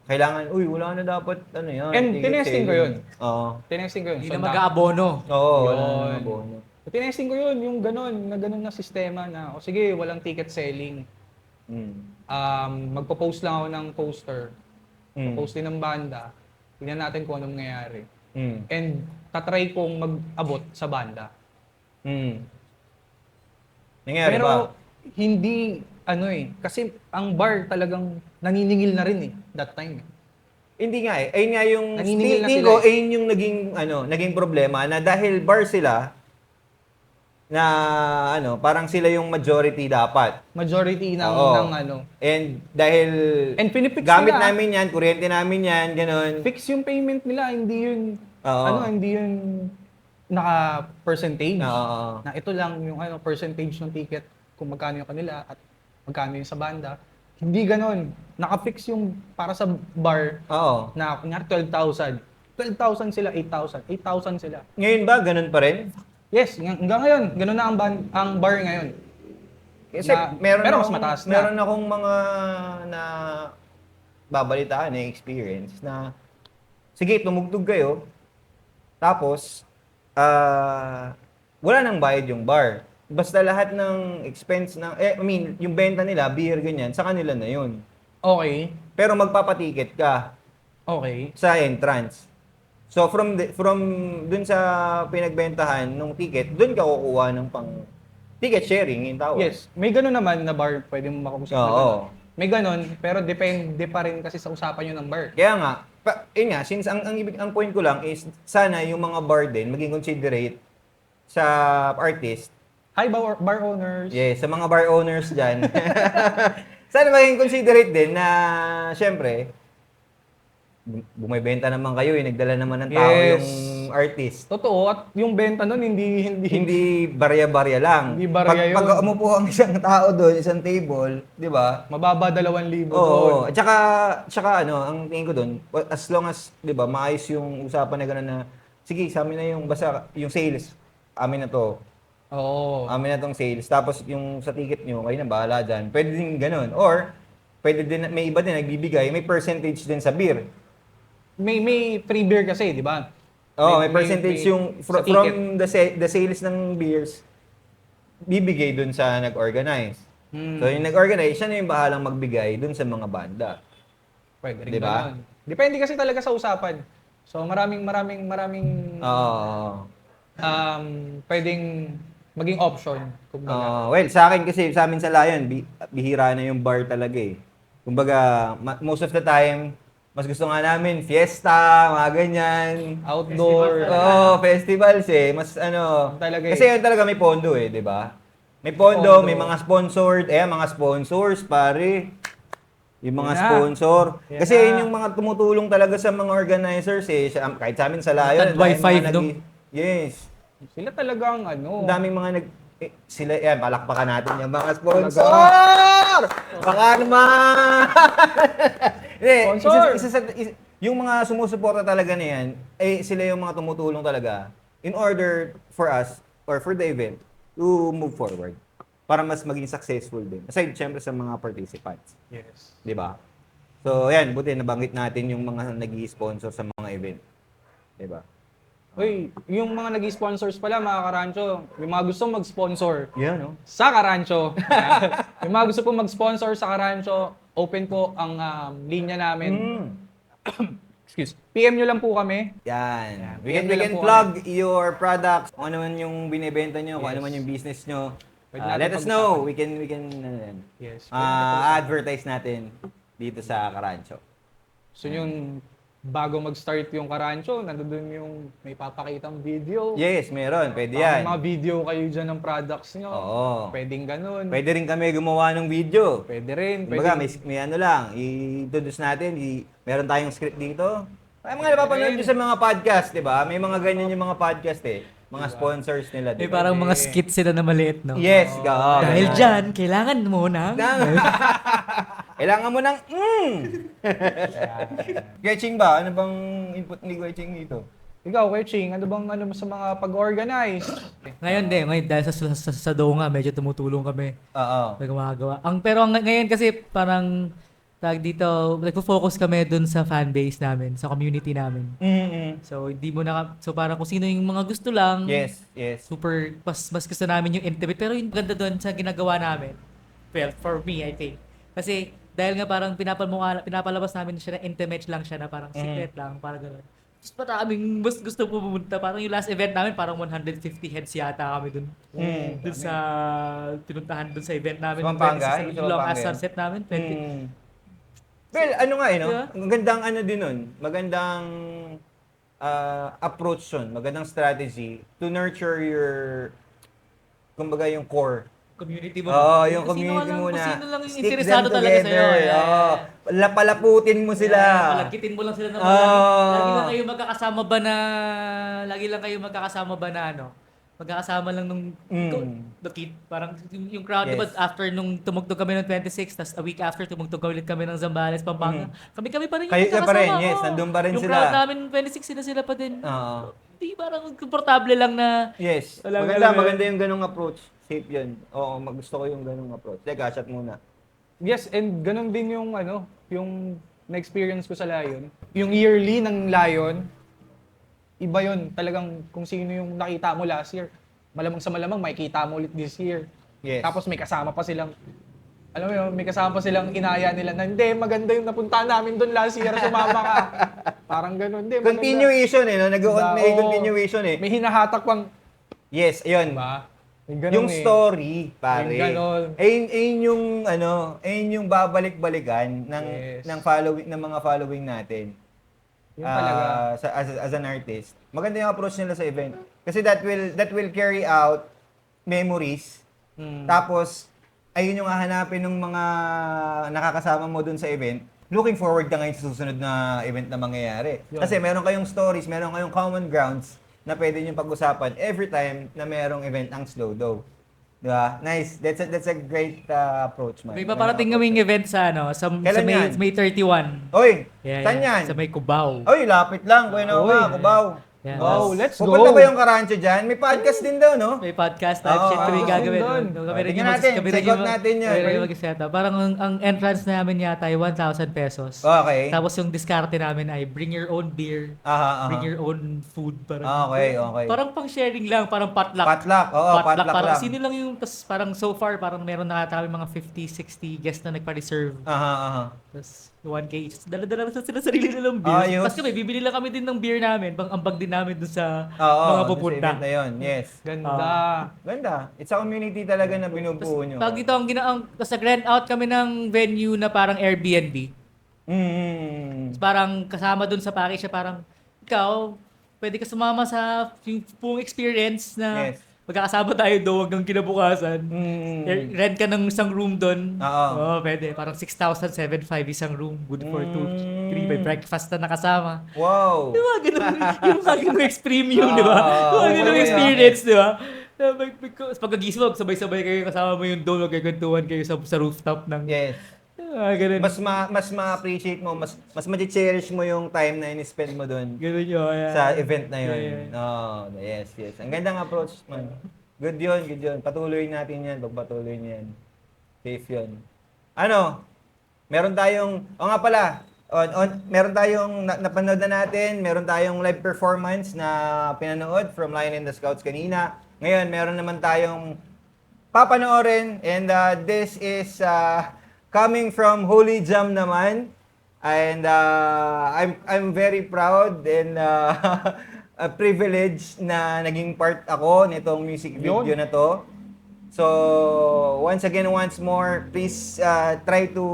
kailangan, uy, wala na dapat, ano yan. And ticket tinesting ko selling. yun. Oo. Tinesting ko yun. Hindi So, na mag-aabono. Oo, wala Yun. na abono. Tinesting ko yun, yung ganun na sistema na, o sige, walang ticket selling. Mm. Magpo-post lang ako ng poster. Mm. Post din ng banda. Tingnan natin kung anong nangyayari. Mm. And tatry kong mag-abot sa banda. Mm. Nangyari Pero ba? hindi, kasi ang bar talagang naniningil na rin that time. Hindi nga eh. Ayun nga yung Naniningil na tingin sila ko, eh. ayun yung naging problema na dahil bar sila na parang sila yung majority dapat. Majority ng, Oo. ng And dahil And pinipix gamit nila. namin yan, kuryente namin yan, ganun. Fix yung payment nila, hindi yun, Oo. hindi yun naka-percentage. Oo. Na ito lang yung percentage ng ticket kung magkano yung kanila at magkano yung sa banda. Hindi ganon. Naka-fix yung para sa bar Oo. na kunyari 12,000. 12,000 sila, 8,000. 8,000 sila. Ngayon ba, ganun pa rin? Yes, hanggang ngayon, ganun na ang bar ngayon. Kasi Na- pero mas mataas na. Meron akong mga na babalitaan na experience na sige, tumugtog kayo. Tapos wala nang bayad yung bar. Basta lahat ng expense ng yung benta nila, beer ganyan, sa kanila na yun. Okay. Pero magpapatiket ka Okay. sa entrance. So from dun sa pinagbentahan ng ticket, dun ka kukuha ng pang ticket sharing yung tawag. Yes, may ganun naman na bar, pwede mo makausap na Oo. ganun. May ganun, pero depende pa rin kasi sa usapan yun ng bar. Kaya nga, yun nga, since ang point ko lang is sana yung mga bar din maging considerate sa artist. Hi, bar owners. Yes, sa mga bar owners dyan. Sana maging considerate din na, syempre, bumibenta naman kayo, nagdala naman ng tao Yes. yung artist. Totoo, at yung benta nun, Hindi barya-barya lang. Hindi barya yun. Pag umupo ang isang tao doon, isang table, di ba? mababa 2,000 doon. Oo. At saka ang tingin ko doon, as long as, di ba, maayos yung usapan na gano'n na, sige, sa amin na yung basta, yung sales, amin na to. Oo. Amin na tong sales. Tapos yung sa ticket nyo, kayo na bahala dyan. Pwede din gano'n. Or, pwede din, may iba din nagbibigay, may percentage din sa beer. May free beer kasi, di ba? Oo, may percentage yung sa from the sales ng beers, bibigay dun sa nag-organize. Hmm. So yung nag-organize, siya na yung bahalang magbigay dun sa mga banda. Pwede rin Di ba? ganun. Depende kasi talaga sa usapan. So maraming Oo. pwedeng maging option. Kumbaga. Well, sa akin kasi, sa amin sa Lion, bihira na yung bar talaga eh. Kumbaga, most of the time, mas gusto nga namin, fiesta, mga ganyan. Outdoor. Oo, festivals eh. Mas Talaga eh. kasi yun talaga may pondo eh, di ba? May pondo, may mga sponsored, mga sponsors, pare. Yung mga Yan na. sponsor. Yan Kasi na. yun yung mga tumutulong talaga sa mga organizers eh. Kahit sa amin sa Lion. Tag Wi-Fi, no? Yes. Sila talagang Ang daming mga sila, palakpakan natin yung mga sponsor! Baka naman! Hindi, Sponsor! yung mga sumusuporta talaga na yan, sila yung mga tumutulong talaga in order for us, or for the event, to move forward. Para mas maging successful din. Aside, syempre, sa mga participants. Yes. Di ba? So, yan, buti nabanggit natin yung mga nag-i-sponsor sa mga event. Di ba? Uy, yung mga nag-sponsors pala, mga karancho, yung mga gusto mag-sponsor Yan, no? sa Karancho. Yung mga gusto po mag-sponsor sa Karancho, open po ang linya namin. Excuse. PM nyo lang po kami. Yan. We PM can lang po plug your products, kung ano man yung binibenta nyo, kung ano man yung business nyo. Pwede natin Let us know. We can Yes. advertise natin dito sa Karancho. So yung bago mag-start yung Karancho, nandun yung may papakitang video. Yes, meron. Pwede Baka yan. mga video kayo dyan ng products nyo. Oo. Pwedeng ganun. Pwede rin kami gumawa ng video. Pwede rin. Kumbaga, may ano lang, i-introduce natin, meron tayong script dito. Ay, mga napapanood nyo sa mga podcast, di ba? May mga ganyan yung mga podcast eh. Mga sponsors nila, di May ba? parang mga skits sila na maliit, no? Yes, Dahil dyan, kailangan mo na. Kailangan mo ng Kuya ba? Ano bang input ni Kuya Ching dito? Ikaw, Kuya Ching, ano bang ano mo sa mga pag-organize? Ngayon dahil sa Donga, medyo tumutulong kami. Oo. May gumagawa. Pero ngayon kasi parang tag dito, nagfo-focus kami dun sa fan base namin, sa community namin. So hindi mo na so parang kung sino yung mga gusto lang. Yes. Super mas gusto namin yung intimate, pero yung ganda doon sa ginagawa namin. Well, for me, I think. Kasi dahil nga parang pinapalabas namin siya na intimate lang siya, na parang secret lang, parang gano'n. Mas maraming mas gusto pumunta. Parang yung last event namin, parang 150 heads yata kami dun. Dun sa pinuntahan dun sa event namin. Sa Pampanga? Yung long as sunset namin. 20. Well, ano nga no? Yeah. Magandang ano din nun. Magandang approach yun. Magandang strategy to nurture your, kumbaga yung core. Community mo. Oo, yung Kung sino community lang- muna. Kung sino lang yung Stick interesado them talaga sa'yo. together. Oo. Palaputin mo sila. Palagkitin mo lang sila na Oo. lagi lang kayo magkakasama ba na magkakasama lang nung the kid, parang yung crowd, Yes. diba, after nung tumugtog kami ng 26, tas a week after tumugtog ulit kami ng Zambales, Pampanga. Kami pa rin yung Kayo ka pa rin, magkakasama. yes, oo. nandun pa rin yung sila. crowd namin 26, sila pa din. Oo. Di parang komportable lang na Yes. Maganda yung ganung approach. Safe yun. Oo, gusto ko yung ganung approach. Teka, shot muna. Yes, and ganun din yung yung na-experience ko sa Lion. Yung yearly ng Lion, iba yun. Talagang kung sino yung nakita mo last year, malamang sa malamang makikita mo ulit this year. Yes. Tapos may kasama pa silang, alam mo yun, may kasama pa silang inaya nila na, hindi, maganda yung napuntahan namin doon last year, sumama ka. Parang ganun, hindi, maganda. Continuation no? May Oo. continuation May hinahatak pang, Yes, ayun. diba? May ganun Yung story, pare. Yung ganon. Ayun yung babalik-balikan ng Yes. ng mga following natin. Yun talaga. As an artist. Maganda yung approach nila sa event. Kasi that will carry out memories. Tapos ayun yung hahanapin ng mga nakakasama mo dun sa event. Looking forward ka ngayon sa susunod na event na mangyayari. Yun. Kasi meron kayong stories, meron kayong common grounds na pwede nyo pag-usapan every time na merong event ang Slow Dough. Diba? Nice. That's a great approach, man. may paparating kaming event sa sa Kailan yan? May 31. Oy, Yeah, saan yan? Sa may Cubao. Oy, lapit lang. Kuya Nova, Cubao. Yeah. Oh, let's go. Pupunta ba yung Karancho dyan? May podcast din daw, no? May podcast type Oo, shit kami oo, gagawin. doon. Kami rin Tingnan yung natin, kami rin check out yung- natin yan. kami rin yung mag-set up. Parang ang entrance namin yata ay 1,000 pesos. Okay. Tapos yung diskarte namin ay bring your own beer, Aha. bring your own food. Parang, Okay. parang pang sharing lang, parang potluck. Potluck, oo, potluck Parang lang. sino lang yung, tas parang so far, parang meron na kami mga 50, 60 guests na nagpa-reserve. Aha. Tapos 1K each. Dala-dala na sila sarili nilang beer. Ayos. Tapos kami, bibili lang kami din ng beer namin, pang ambag din namin dun sa Oo, mga sa pupunta. event na yun. Yes. Ganda. Ganda. It's a community talaga na binubuo nyo. Pag ito ang tapos nag-rent out kami ng venue na parang Airbnb. Mm. Tapos parang kasama dun sa package siya, parang ikaw, pwede ka sumama sa yung buong experience na Yes. magkakasama tayo doon hanggang kinabukasan. Mm. Rent ka ng isang room doon. Oo. Pwede. Parang 6,750 isang room. Good for 2, 3. May breakfast na nakasama. Wow. Di ba? Ganun. Yung mga ganung premium, di ba? Oo. Yung mga ganung Okay, experience, di ba? Pagkagising mo, sabay-sabay kayo, kasama mo yung dome, magkagantuhan kayo sa rooftop ng... Yes. Ganun. Mas ma-appreciate mo, mas ma-cherish mo yung time na in-spend mo doon Ganun yun. Yeah. sa event na yun. Yeah. Oh, yes. Ang gandang approach, man. Good yun. Patuloy natin yan. Pagpatuloy niyan. Safe yun. Meron tayong, nga pala, meron tayong napanood na natin, meron tayong live performance na pinanood from Lion and the Scouts kanina. Ngayon, meron naman tayong papanoorin, and this is coming from Holy Jam naman. And I'm very proud and privileged na naging part ako nitong music video na to. So, once more, please try to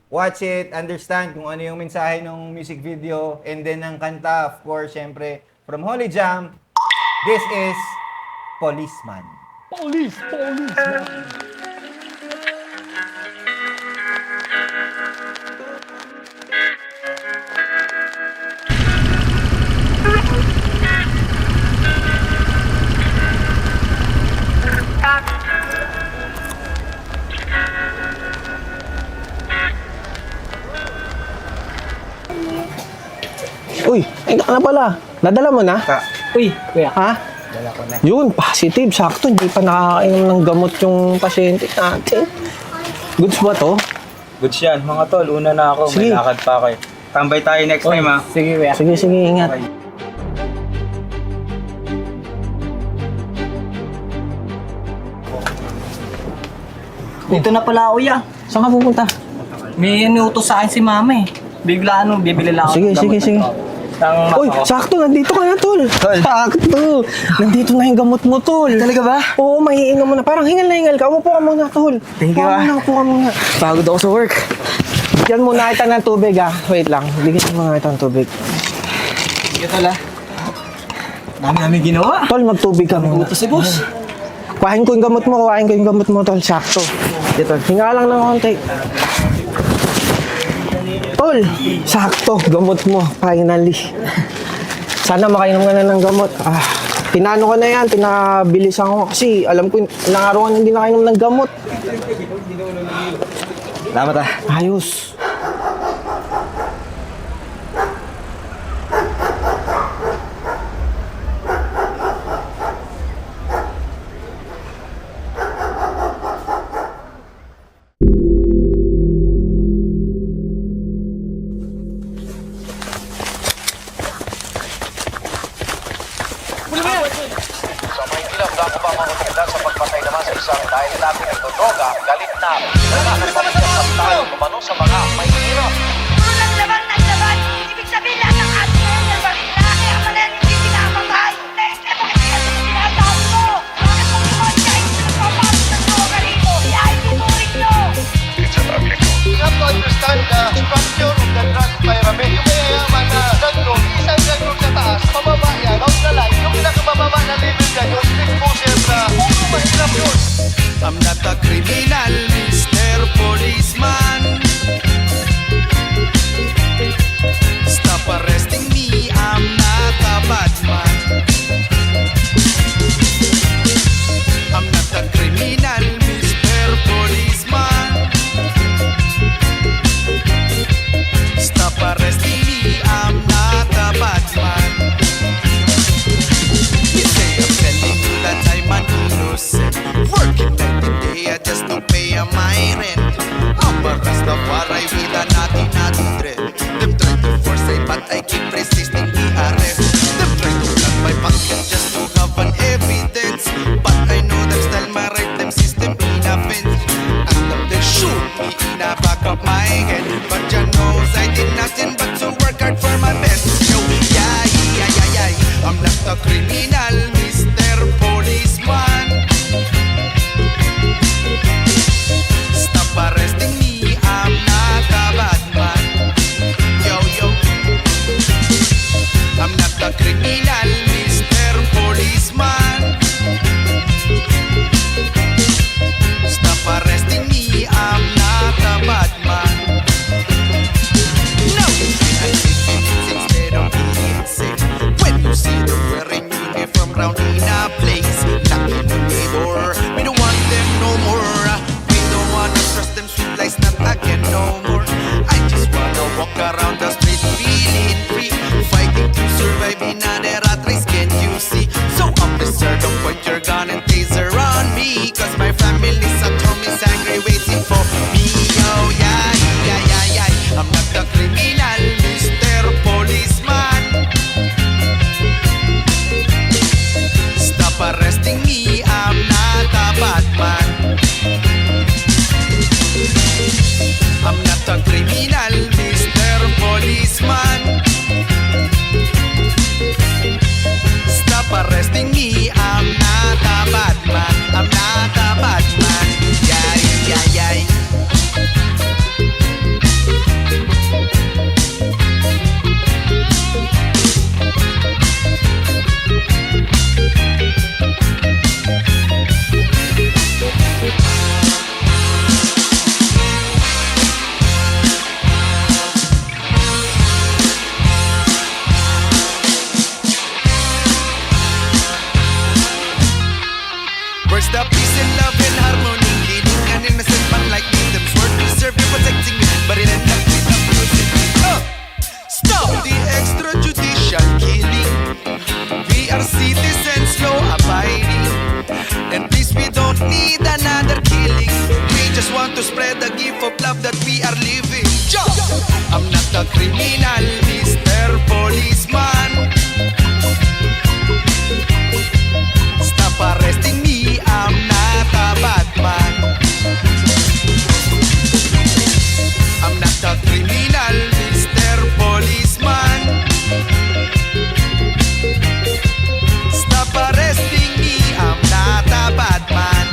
watch it, understand kung ano yung mensahe ng music video, and then ang kanta, of course, syempre, from Holy Jam, this is Policeman. Police! Ay, ka na pala. Nadala mo na? Uy, kuya. Ha? Yun, positive. Sakto, hindi pa nakakainom ng gamot yung pasyente natin. Goods ba to? Goods yan. Mga tol, una na ako. Sige. May lakad pa ako. Tambay tayo next time, ha? Sige, kuya. Sige, sige, ingat. Dito na pala ako, ya. Saan ka pupunta? May inutos sa akin si mama eh. Bigla bibili lang ako. Sige, ng sige, gamot sige. ng mama Uy, ko. sakto, nandito ka na, tol. Sakto. Nandito na yung gamot mo, tol. Talaga ba? Oo, maiinom mo na. Parang hingal na hingal ka. Umupo ka muna, tol. Thank you, Upo ka muna. Pagod ako sa work. Bigyan muna kita ng tubig, ah. Wait lang. Bigyan mo muna kita ng tubig. Sige tala. Dami ginawa. Tol, magtubig ka muna. Utos si boss. Kuhain ko yung gamot mo, tol. Sakto. Dito, hinga lang ng konti. Tol, sakto. Gamot mo, finally. Sana makainom ka na ng gamot. Pinano ko na yan, pinabilisan ko. Kasi alam ko, ilang araw ka na hindi nakainom ng gamot. Salamat, ha? Ayos. Sa may ilang dako pa mga otoridad sa pagpatay naman sa isang dahil natin ito droga, galit na. Wala na pagkakasap tayo kumano sa mga may hirap. Puro naglaban. Ibig sabihin lahat ng ating ngayon ay baril na. Kaya pala hindi pinapatay. Eh, bakit kaya ito sinasabi mo? Bakit mo limon kahit na nagpapasok ng droga rito? Iyahin tinuring nyo. You have to understand the structure of the drug pyramid. Yung mayayaman na drug lord, isang drug lord sa taas, pababa yan, out na line. Yung pinakamababa na level dyan, yung street pusher na puro mahirap yun. I'm not a criminal, Mr. Policeman. Stop arresting me, I'm not a bad man. I'm not a criminal, Mr. Policeman. Stop arresting me, I'm not a bad man. You say I'm telling you that I'm an innocent, working night and day just to pay my rent. I'm a Rastafari with a naughty dread. Them try to force it, but I keep resisting the arrest. Them try to block my pocket just to have an evidence, but I know them style my right, them system in a fence. And them they shoot me in the back of my head, but you knows I did nothing but to work hard for my best. Yo, yeah, I'm not a criminal, Mr. Policeman. Stop arresting me, I'm not a bad man. Yo, I'm not a criminal, Mr. Policeman. Stop arresting me, I'm not a bad man. No, I'm taking it instead of being safe. When you see them wearing uniform round in a place, knocking on the door, we don't want them no more. We don't wanna trust them sweet lies, not again no more. I just wanna walk around the street feeling free, fighting to survive in a rat race, can't you see? So officer, don't point your gun and taser on me, cause my family's at home is angry waiting for me. Oh yeah, I'm not a criminal, Mr. Policeman. Stop arresting me, I'm not a bad man. I'm not a criminal, Mr. Policeman. Stop arresting me, I'm not a bad man. I'm not a bad man. Yeah. Where's the peace and love and harmony? Leading an innocent man like me, them sword to serve you, protecting me, but it ended up with abusing me. Stop the extrajudicial spread the gift of love that we are living. Jump! I'm not a criminal, Mr. Policeman. Stop arresting me, I'm not a bad man. I'm not a criminal, Mr. Policeman. Stop arresting me, I'm not a bad man.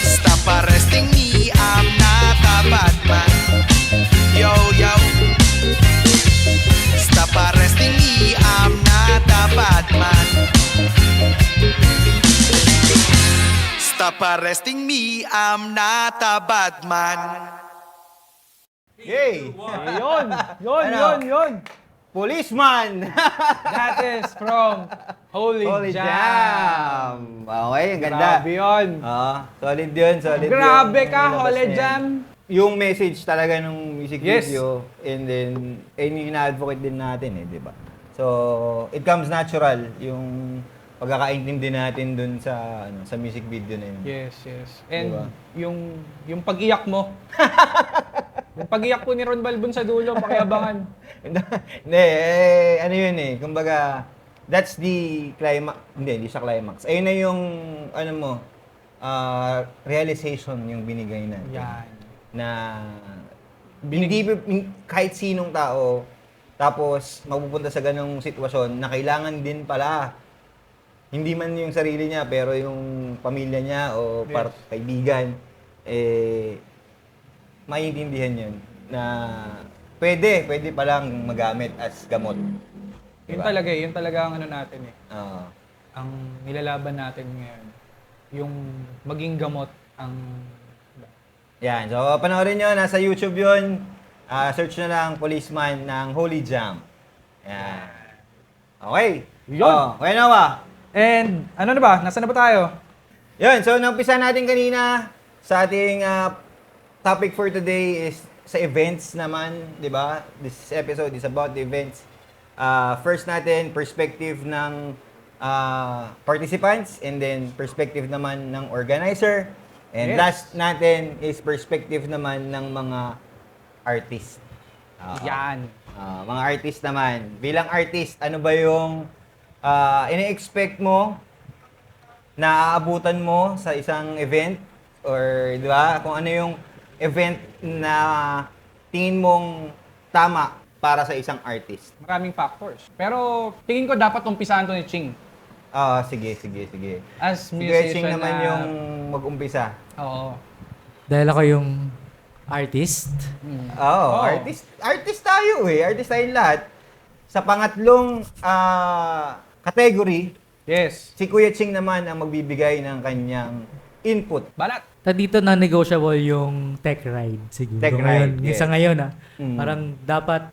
Stop arresting me, I'm not a bad man. Yo, yo. Stop arresting me, I'm not a bad man. Stop arresting me, I'm not a bad man. Yay! Yun, yun. Policeman! That is from Holy, Holy Jam. Jam! Okay, ang ganda. Grabe yun. Solid yun, solid Grabe yung ka, nilabas Holy niya. Jam. Yung message talaga ng music Yes. video, and then, yung ina-advocate din natin di ba? So, it comes natural, yung pagkakaintindi natin dun sa music video na yun. Yes. And Diba? yung pag-iyak mo. Yung pag-iyak po ni Ron Balbon sa dulo, pakiabangan. Hindi, ano yun kumbaga, that's the climax, hindi siya climax. Ayun na yung, realization yung binigay natin. Yan. Na hindi kahit sinong tao tapos mapupunta sa ganung sitwasyon na kailangan din pala hindi man yung sarili niya pero yung pamilya niya o kaibigan maiintindihan yun na pwede palang magamit as gamot. Yun talaga ang ano natin ang nilalaban natin ngayon. Yung maging gamot ang Yan. So, panoorin nyo. Nasa YouTube yun. Search na lang Policeman ng Holy Jam. Yan. Okay. Yun. Okay na ba? And ano na ba? Nasaan na ba tayo? Yun. So, naumpisa natin kanina sa ating topic for today is sa events naman. Diba? This episode is about the events. First natin, perspective ng participants and then perspective naman ng organizer. And Yes. last natin is perspective naman ng mga artist. Yan. Mga artist naman. Bilang artist, ano ba yung ini-expect mo na aabutan mo sa isang event? Or, di ba? Kung ano yung event na tingin mong tama para sa isang artist. Maraming factors. Pero tingin ko dapat umpisahan to ni Ching. Sige. As Si musician Ching naman na- yung mag-umpisa. Oo. Dahil ako yung artist. Oh. Artist tayo Artist tayo lahat. Sa pangatlong category, Yes. si Kuya Ching naman ang magbibigay ng kanyang input. Balat. Dito na negotiable yung tech ride siguro. Tech Ngayon, ride, yes. Sa ngayon Mm. parang dapat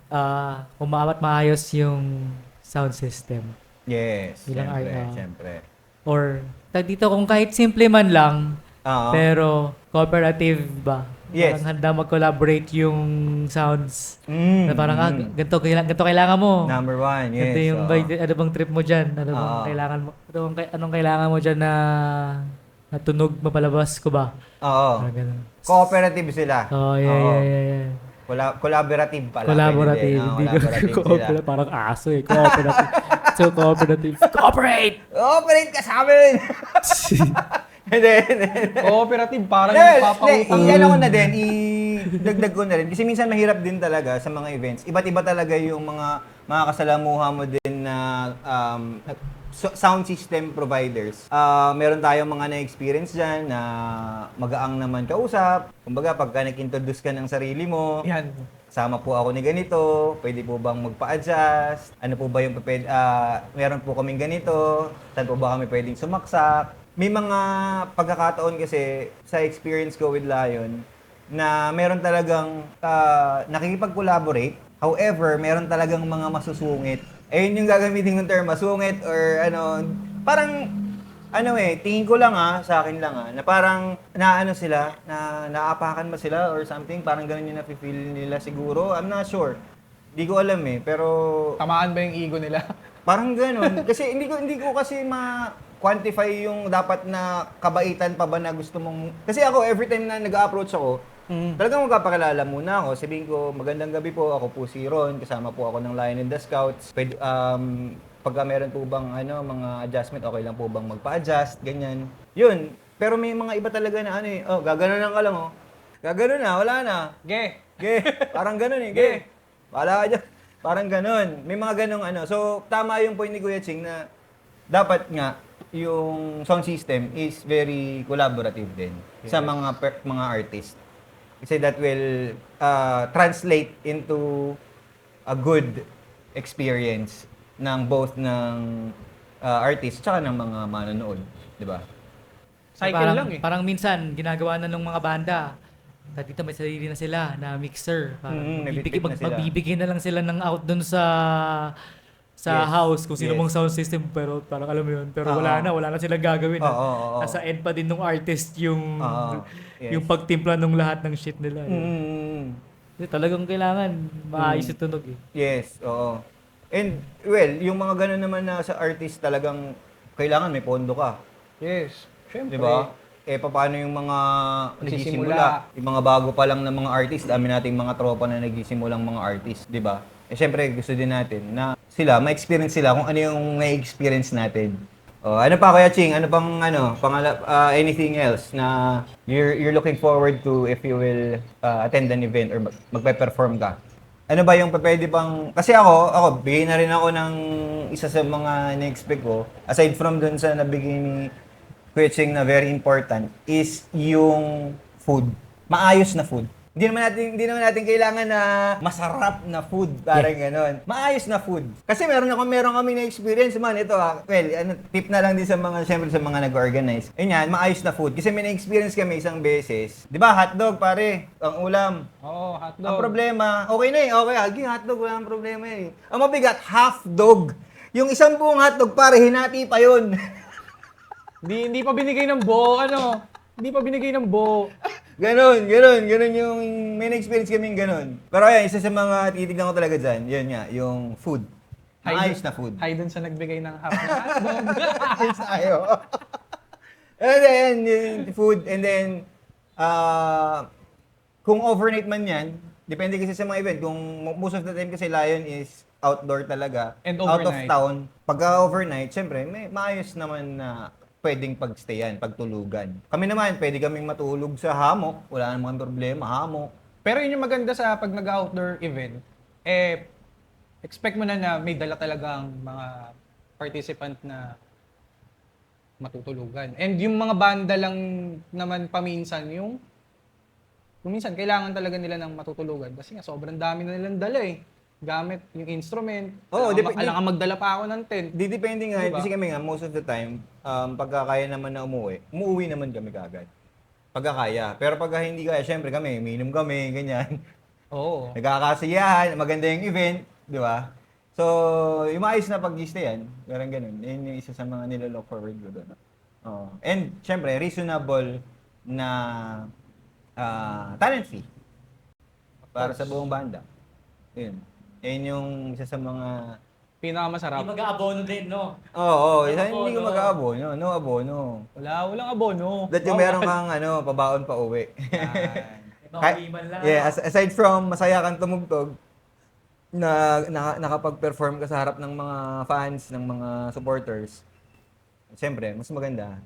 umaawat maayos yung sound system. Yes, Bilang siyempre. Or dito kung kahit simple man lang, Oo. pero cooperative ba? Yes. Parang handa mag-collaborate yung sounds. Mm, Na parang ganito kailangan mo. Number one, yes. Ito yung oo. ano bang trip mo dyan? Ano bang Oo. kailangan mo? Anong kailangan mo dyan na tunog mapalabas ko ba? Oo. Parang ganun. Cooperative sila. Oh, yeah. Collaborative pala. Collaborative. Pwede din. Hindi ko Collaborative sila. parang aso Cooperative. So, cooperative. Cooperate! Cooperate ka sa amin! Hindi. Cooperative, parang Yes, nagpapautang. i-ano ko na din, i-dagdag ko na rin. Kasi minsan mahirap din talaga sa mga events. Iba't iba talaga yung mga kasalamuha mo din na sound system providers. Meron tayong mga na-experience dyan na magaang naman kausap. Kumbaga, pagka nag-introduce ka ng sarili mo, Yan. sama po ako ni ganito, pwede po bang magpa-adjust? Ano po ba yung meron po kaming ganito, saan po ba kami pwedeng sumaksak? May mga pagkakataon kasi sa experience ko with Lion na meron talagang nakikipag-collaborate. However, meron talagang mga masusungit. Ayun yung gagamitin ng term, masungit or parang tingin ko lang sa akin lang na parang sila, naapakan ba sila or something, parang ganun yung nafe-feel nila siguro. I'm not sure. Hindi ko alam pero Tamaan ba yung ego nila? parang ganun. Kasi hindi ko kasi quantify yung dapat na kabaitan pa ba na gusto mong... Kasi ako, every time na nag-approach ako, talagang magpapakilala muna ako. Sabihin ko, magandang gabi po, ako po si Ron, kasama po ako ng Lion and the Scouts. Pwede, pagka meron po bang mga adjustment, okay lang po bang magpa-adjust, ganyan. Yun. Pero may mga iba talaga na gaganon ka lang Gaganon na, wala na. Ge. Parang ganon ge. Wala ka dyan. Parang ganon. May mga ganong So, tama yung point ni Kuya Ching na dapat nga, yung sound system is very collaborative din sa mga artist. Kasi that will translate into a good experience ng both ng artist tsaka ng mga manonood, di ba? Cycle parang, lang eh. Parang minsan, ginagawa na ng mga banda. Dito may sarili na sila na mixer. may bitbit na sila. Magbibigay na lang sila ng out dun sa Yes. house kung sino Yes. mong sound system, pero parang alam mo yun, pero wala na silang gagawin. Oo. Nasa end pa din ng artist yung Yes. yung pagtimpla ng lahat ng shit nila. Kasi talagang kailangan maayos yung tunog eh. Yes, oo. And well, yung mga ganun naman na sa artist talagang kailangan may pondo ka. Yes. Siyempre. Di ba? Paano yung mga Nagsisimula. nagsisimula? Yung mga bago pa lang ng mga artist, dami nating mga tropa na nagsisimulang mga artist, di ba? Syempre, gusto din natin na sila, ma-experience sila kung ano yung na-experience natin. Ano pa, Kuya Ching? Ano pang, anything else na you're looking forward to if you will attend an event or magpe-perform ka? Ano ba yung pwede pang... Kasi ako, bigay na rin ako ng isa sa mga na-expect ko. Aside from dun sa nabigay ni Kuya Ching na very important is yung food. Maayos na food. Hindi naman natin kailangan na masarap na food, parang gano'n. Maayos na food. Kasi meron kami na experience man ito tip na lang din sa mga syempre sa mga nag-organize. Ayun yan, maayos na food. Kasi may na-experience kami isang beses. 'Di ba, hotdog pare, ang ulam. Oo, hotdog. Ang problema, okay na okay, alging hotdog, wala nang problema eh. Ang mabigat, half dog. Yung isang buong hotdog pare, hinati pa 'yun. Hindi pa binigay ng buo, Hindi pa binigay ng buo. Ganon yung may na-experience kaming ganon. Pero ayan, isa sa mga titignan ko talaga dyan, yun nga, yung food. Maayos na food. Hay dun sa nagbigay ng half na hotdog. Ayos tayo. And then, yung food, and then, kung overnight man yan, depende kasi sa mga event. Kung most of the time kasi Lion is outdoor talaga, And out of overnight. town. Pagka overnight, syempre, may maayos naman na pwedeng pagstayan, pagtulugan. Kami naman, pwede kaming matulog sa hammock. Wala namang problema, hammock. Pero yun yung maganda sa pag nag-outdoor event, expect mo na may dala talagang mga participant na matutulugan. And yung mga banda lang naman paminsan, yung minsan kailangan talaga nila ng matutulugan kasi nga sobrang dami na nilang dala eh. Gamit yung instrument. Alangan magdala pa ako ng tent. Depende nga, Diba? kasi kami nga, most of the time, pagka kaya naman na umuwi naman kami kagad. Pagka kaya. Pero pagka hindi kaya, syempre kami, minum kami, ganyan. Oo. Nagkakasiyahan, maganda yung event, di ba? So, yung maayos na pag-stayan, parang ganun. Yun yung isa sa mga nilalook forward ko doon. And, syempre, reasonable na talent fee para sa buong banda. Yun. Yun yung isa sa mga... Pinakamasarap. Hindi mag-aabono din, no? Oo, Walang hindi ko abono. mag-aabono. No abono. Walang abono. That yung meron kang pabaon pa uwi. Makaliman lang. Yeah, aside from masaya kang tumugtog, nakapag-perform ka sa harap ng mga fans, ng mga supporters, siyempre, mas maganda,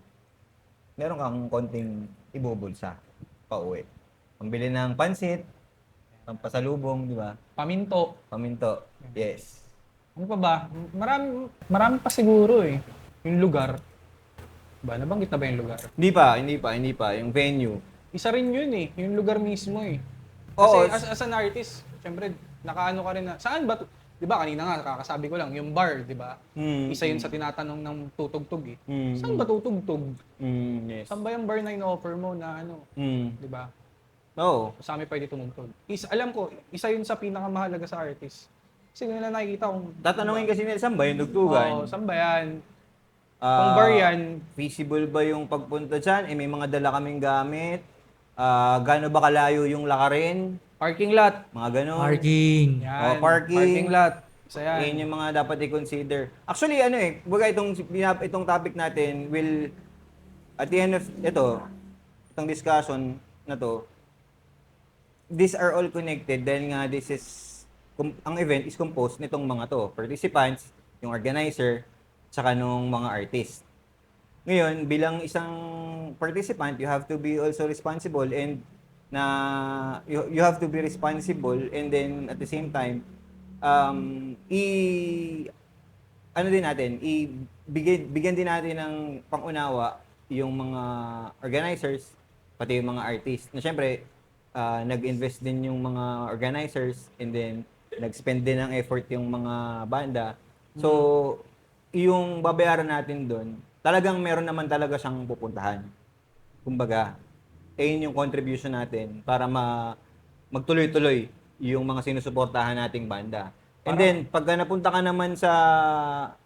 meron kang konting ibubulsa pa uwi. Pambili ng pansit, pampasalubong, di ba? Paminto. Paminto. Yes. Ano pa ba? Marami pa siguro eh. Yung lugar. Ba, nabanggit na ba yung lugar? Hindi pa. Yung venue. Isa rin yun eh. Yung lugar mismo eh. Oo. Kasi as an artist, syempre, nakaano ka rin na, saan ba? Di ba kanina nga, kakasabi ko lang, yung bar, di ba? Isa yun sa tinatanong ng tutugtog eh. Saan ba tutugtog? Yes. Saan ba yung bar na in-offer mo na di ba? Oo. Sa amin pwede tumugtog. Alam ko, isa yun sa pinakamahalaga sa artist. Kasi nila nakikita kung... Tatanungin kasi nila, saan ba yung dugtugan? Oo, saan ba yan? Kung bar yan, feasible ba yung pagpunta dyan? May mga dala kaming gamit. Gaano ba kalayo yung lakarin? parking lot. Mga ganon. Parking. Yan, Parking. lot. Isa yan. Yan yung mga dapat i-consider. Actually, ano eh, baga itong topic natin will, at the end of itong discussion na to, these are all connected dahil nga ang event is composed nitong mga to. Participants, yung organizer, tsaka nung mga artist. Ngayon, bilang isang participant, you have to be also responsible and you have to be responsible and then at the same time, bigyan din natin ng pangunawa yung mga organizers, pati yung mga artists. Na syempre, nag-invest din yung mga organizers and then nag-spend din ng effort yung mga banda. So, yung babayaran natin doon, talagang meron naman talaga siyang pupuntahan. Kumbaga, yun yung contribution natin para magtuloy-tuloy yung mga sinusuportahan nating banda. And then, pagka napunta ka naman sa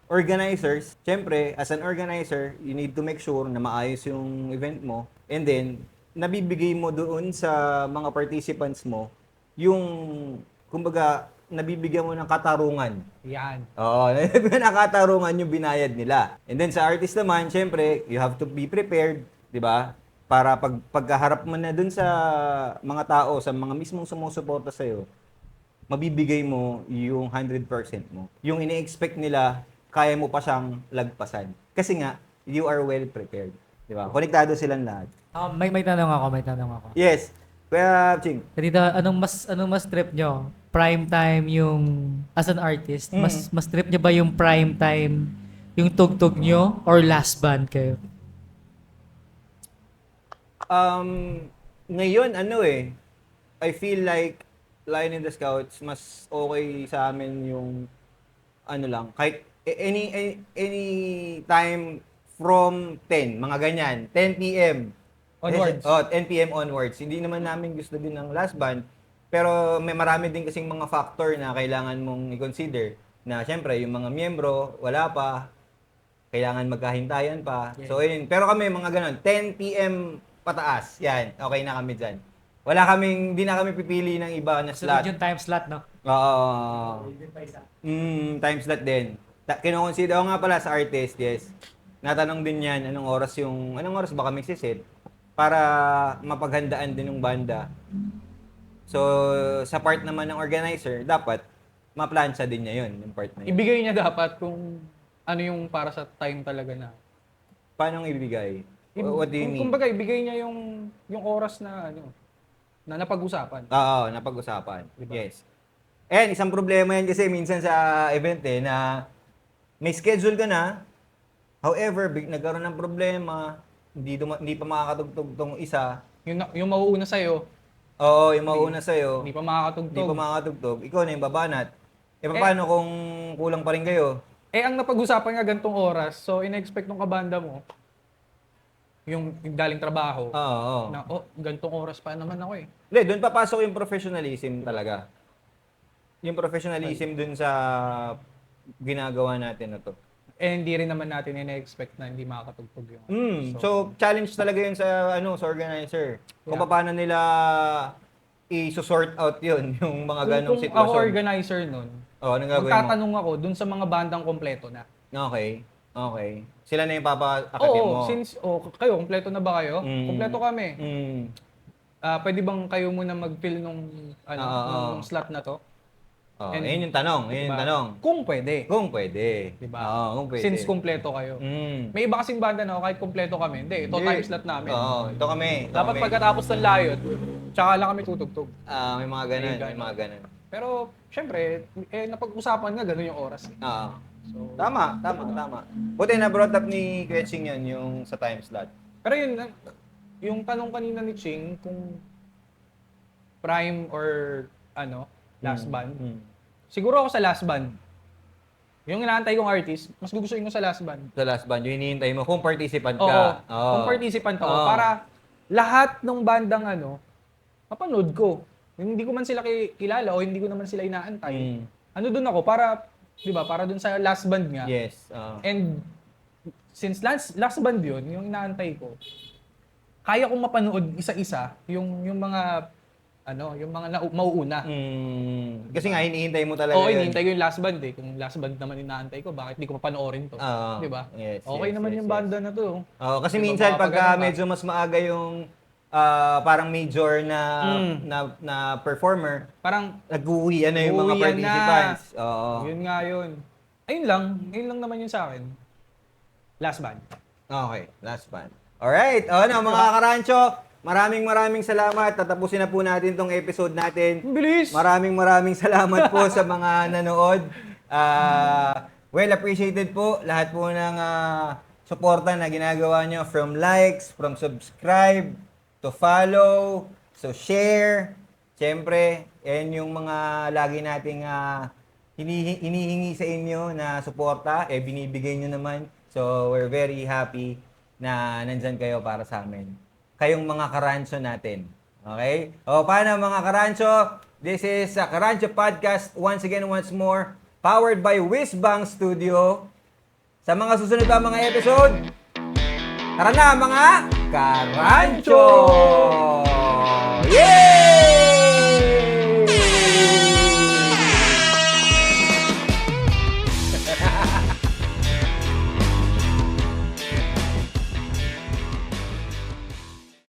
organizers, syempre, as an organizer, you need to make sure na maayos yung event mo. And then, nabibigay mo doon sa mga participants mo yung, kumbaga, nabibigyan mo ng katarungan. Yan. Oo, nabibigyan ng katarungan yung binayad nila. And then sa artist naman, syempre, you have to be prepared, di ba? Para pagkaharap mo na dun sa mga tao, sa mga mismong sumusuporta sa'yo, mabibigay mo yung 100% mo. Yung ini-expect nila, kaya mo pa siyang lagpasan. Kasi nga, you are well prepared. Di ba? Konektado silang lahat. May tanong ako. Yes. Kuya Ching. Dito, anong mas trip nyo? Prime time yung as an artist? Mas trip nyo ba yung prime time yung tugtog nyo or last band kayo? Ngayon, I feel like Lion in the Scouts, mas okay sa amin yung kahit any time from 10, mga ganyan, 10 p.m. Onwards. 10 p.m. onwards. Hindi naman namin gusto din ng last band, pero may marami din kasing mga factor na kailangan mong i-consider. Na syempre, yung mga miyembro, wala pa, kailangan magkahintayan pa. Yeah. So, yun. Pero kami, mga ganon, 10 p.m. pataas, yan, okay na kami dyan. Hindi na kami pipili ng iba na slot. Sunod yung time slot, no? Oo. Time slot din. Kino-consider nga pala sa artist, yes. Natanong din yan, anong oras ba kami sisit para mapaghandaan din ng banda. So, sa part naman ng organizer, dapat ma-plancha din niya yun, yung part na yun. Ibigay niya dapat kung ano yung para sa time talaga na. Paano ibigay? What do you mean? Kumbaga, ibigay niya yung oras na na napag-usapan. Oo, napag-usapan. Diba? Yes. And isang problema yan kasi minsan sa event na may schedule ka na, however, nagkaroon ng problema, hindi pa makakatugtog tong isa. Yung mauuna sa'yo. Oo, yung mauuna sa'yo. Hindi pa makakatugtog. Ikaw na yung babanat. Paano kung kulang pa rin kayo? Ang napag-usapan nga gantong oras, so in-expect ng kabanda mo, yung daling trabaho, Oo. na, gantong oras pa naman ako eh. Hindi, doon papasok yung professionalism talaga. Yung professionalism doon sa ginagawa natin na to. Hindi rin naman natin in-expect na hindi makakatugtog yung. So, challenge talaga yun sa organizer. Kung paano nila i-sort out yun, yung mga ganong Kung sitwasyon. ako organizer nun, Anong gagawin mo? magtatanong ako dun sa mga bandang kompleto na. Okay. Sila na yung papa-akatin mo. Since kayo, kompleto na ba kayo? Kompleto kami. Pwede bang kayo muna mag-fill nung slot na to? Yun yung tanong. Kung pwede. Kung pwede. Diba? Kung pwede. Since kompleto kayo. May iba kasing banda na kahit kompleto kami. Hindi, ito time slot namin. Ito kami. Dapat pagkatapos ng layot, tsaka lang kami tutugtog. May mga ganun. Pero, syempre, napag-usapan nga gano'n yung oras. So, Tama. Buti na brought up ni Kuya Ching yan, yung sa time slot. Pero yun, yung tanong kanina ni Ching, kung prime or last band, siguro ako sa last band. Yung inaantay kong artist, mas gugustuhin ko sa last band. Sa last band, yung hinihintay mo kung participant ka. Kung participant ako, para lahat ng bandang mapanood ko. Hindi ko man sila kilala o hindi ko naman sila inaantay. Doon ako para, di ba, para doon sa last band nga. Yes. And since last band yun, yung inaantay ko, kaya kong mapanood isa-isa yung mga yung mga mauuna. Kasi nga, hinihintay mo talaga Oo, yun. hinihintay ko yung last band eh. Kung last band naman inaantay ko, bakit di ko mapanoorin to? Oo. Di ba? Yes, okay yes, naman yes, yung yes. banda na to. Oo, kasi Diba, minsan pagka makapagano ka? medyo mas maaga yung parang major na performer, Parang, nag-uwian na yung mga uuwian na. participants. Oo. yun nga yun. Ayun lang naman yun sa akin. Last band. Okay, last one. Alright, mga karancho, maraming salamat. Tatapusin na po natin tong episode natin. Ang bilis! Maraming salamat po sa mga nanood. Well appreciated po lahat po ng suporta na ginagawa nyo, from likes, from subscribe, to follow, so share. Siyempre, yan yung mga lagi nating hinihingi sa inyo na suporta, binibigay nyo naman. So, we're very happy na nandyan kayo para sa amin. Kayong mga karancho natin. Okay? O, paano mga karancho? This is Karancho Podcast, once more, powered by Whizbang Studio. Sa mga susunod pa mga episode, tara na mga karancho! Yeah!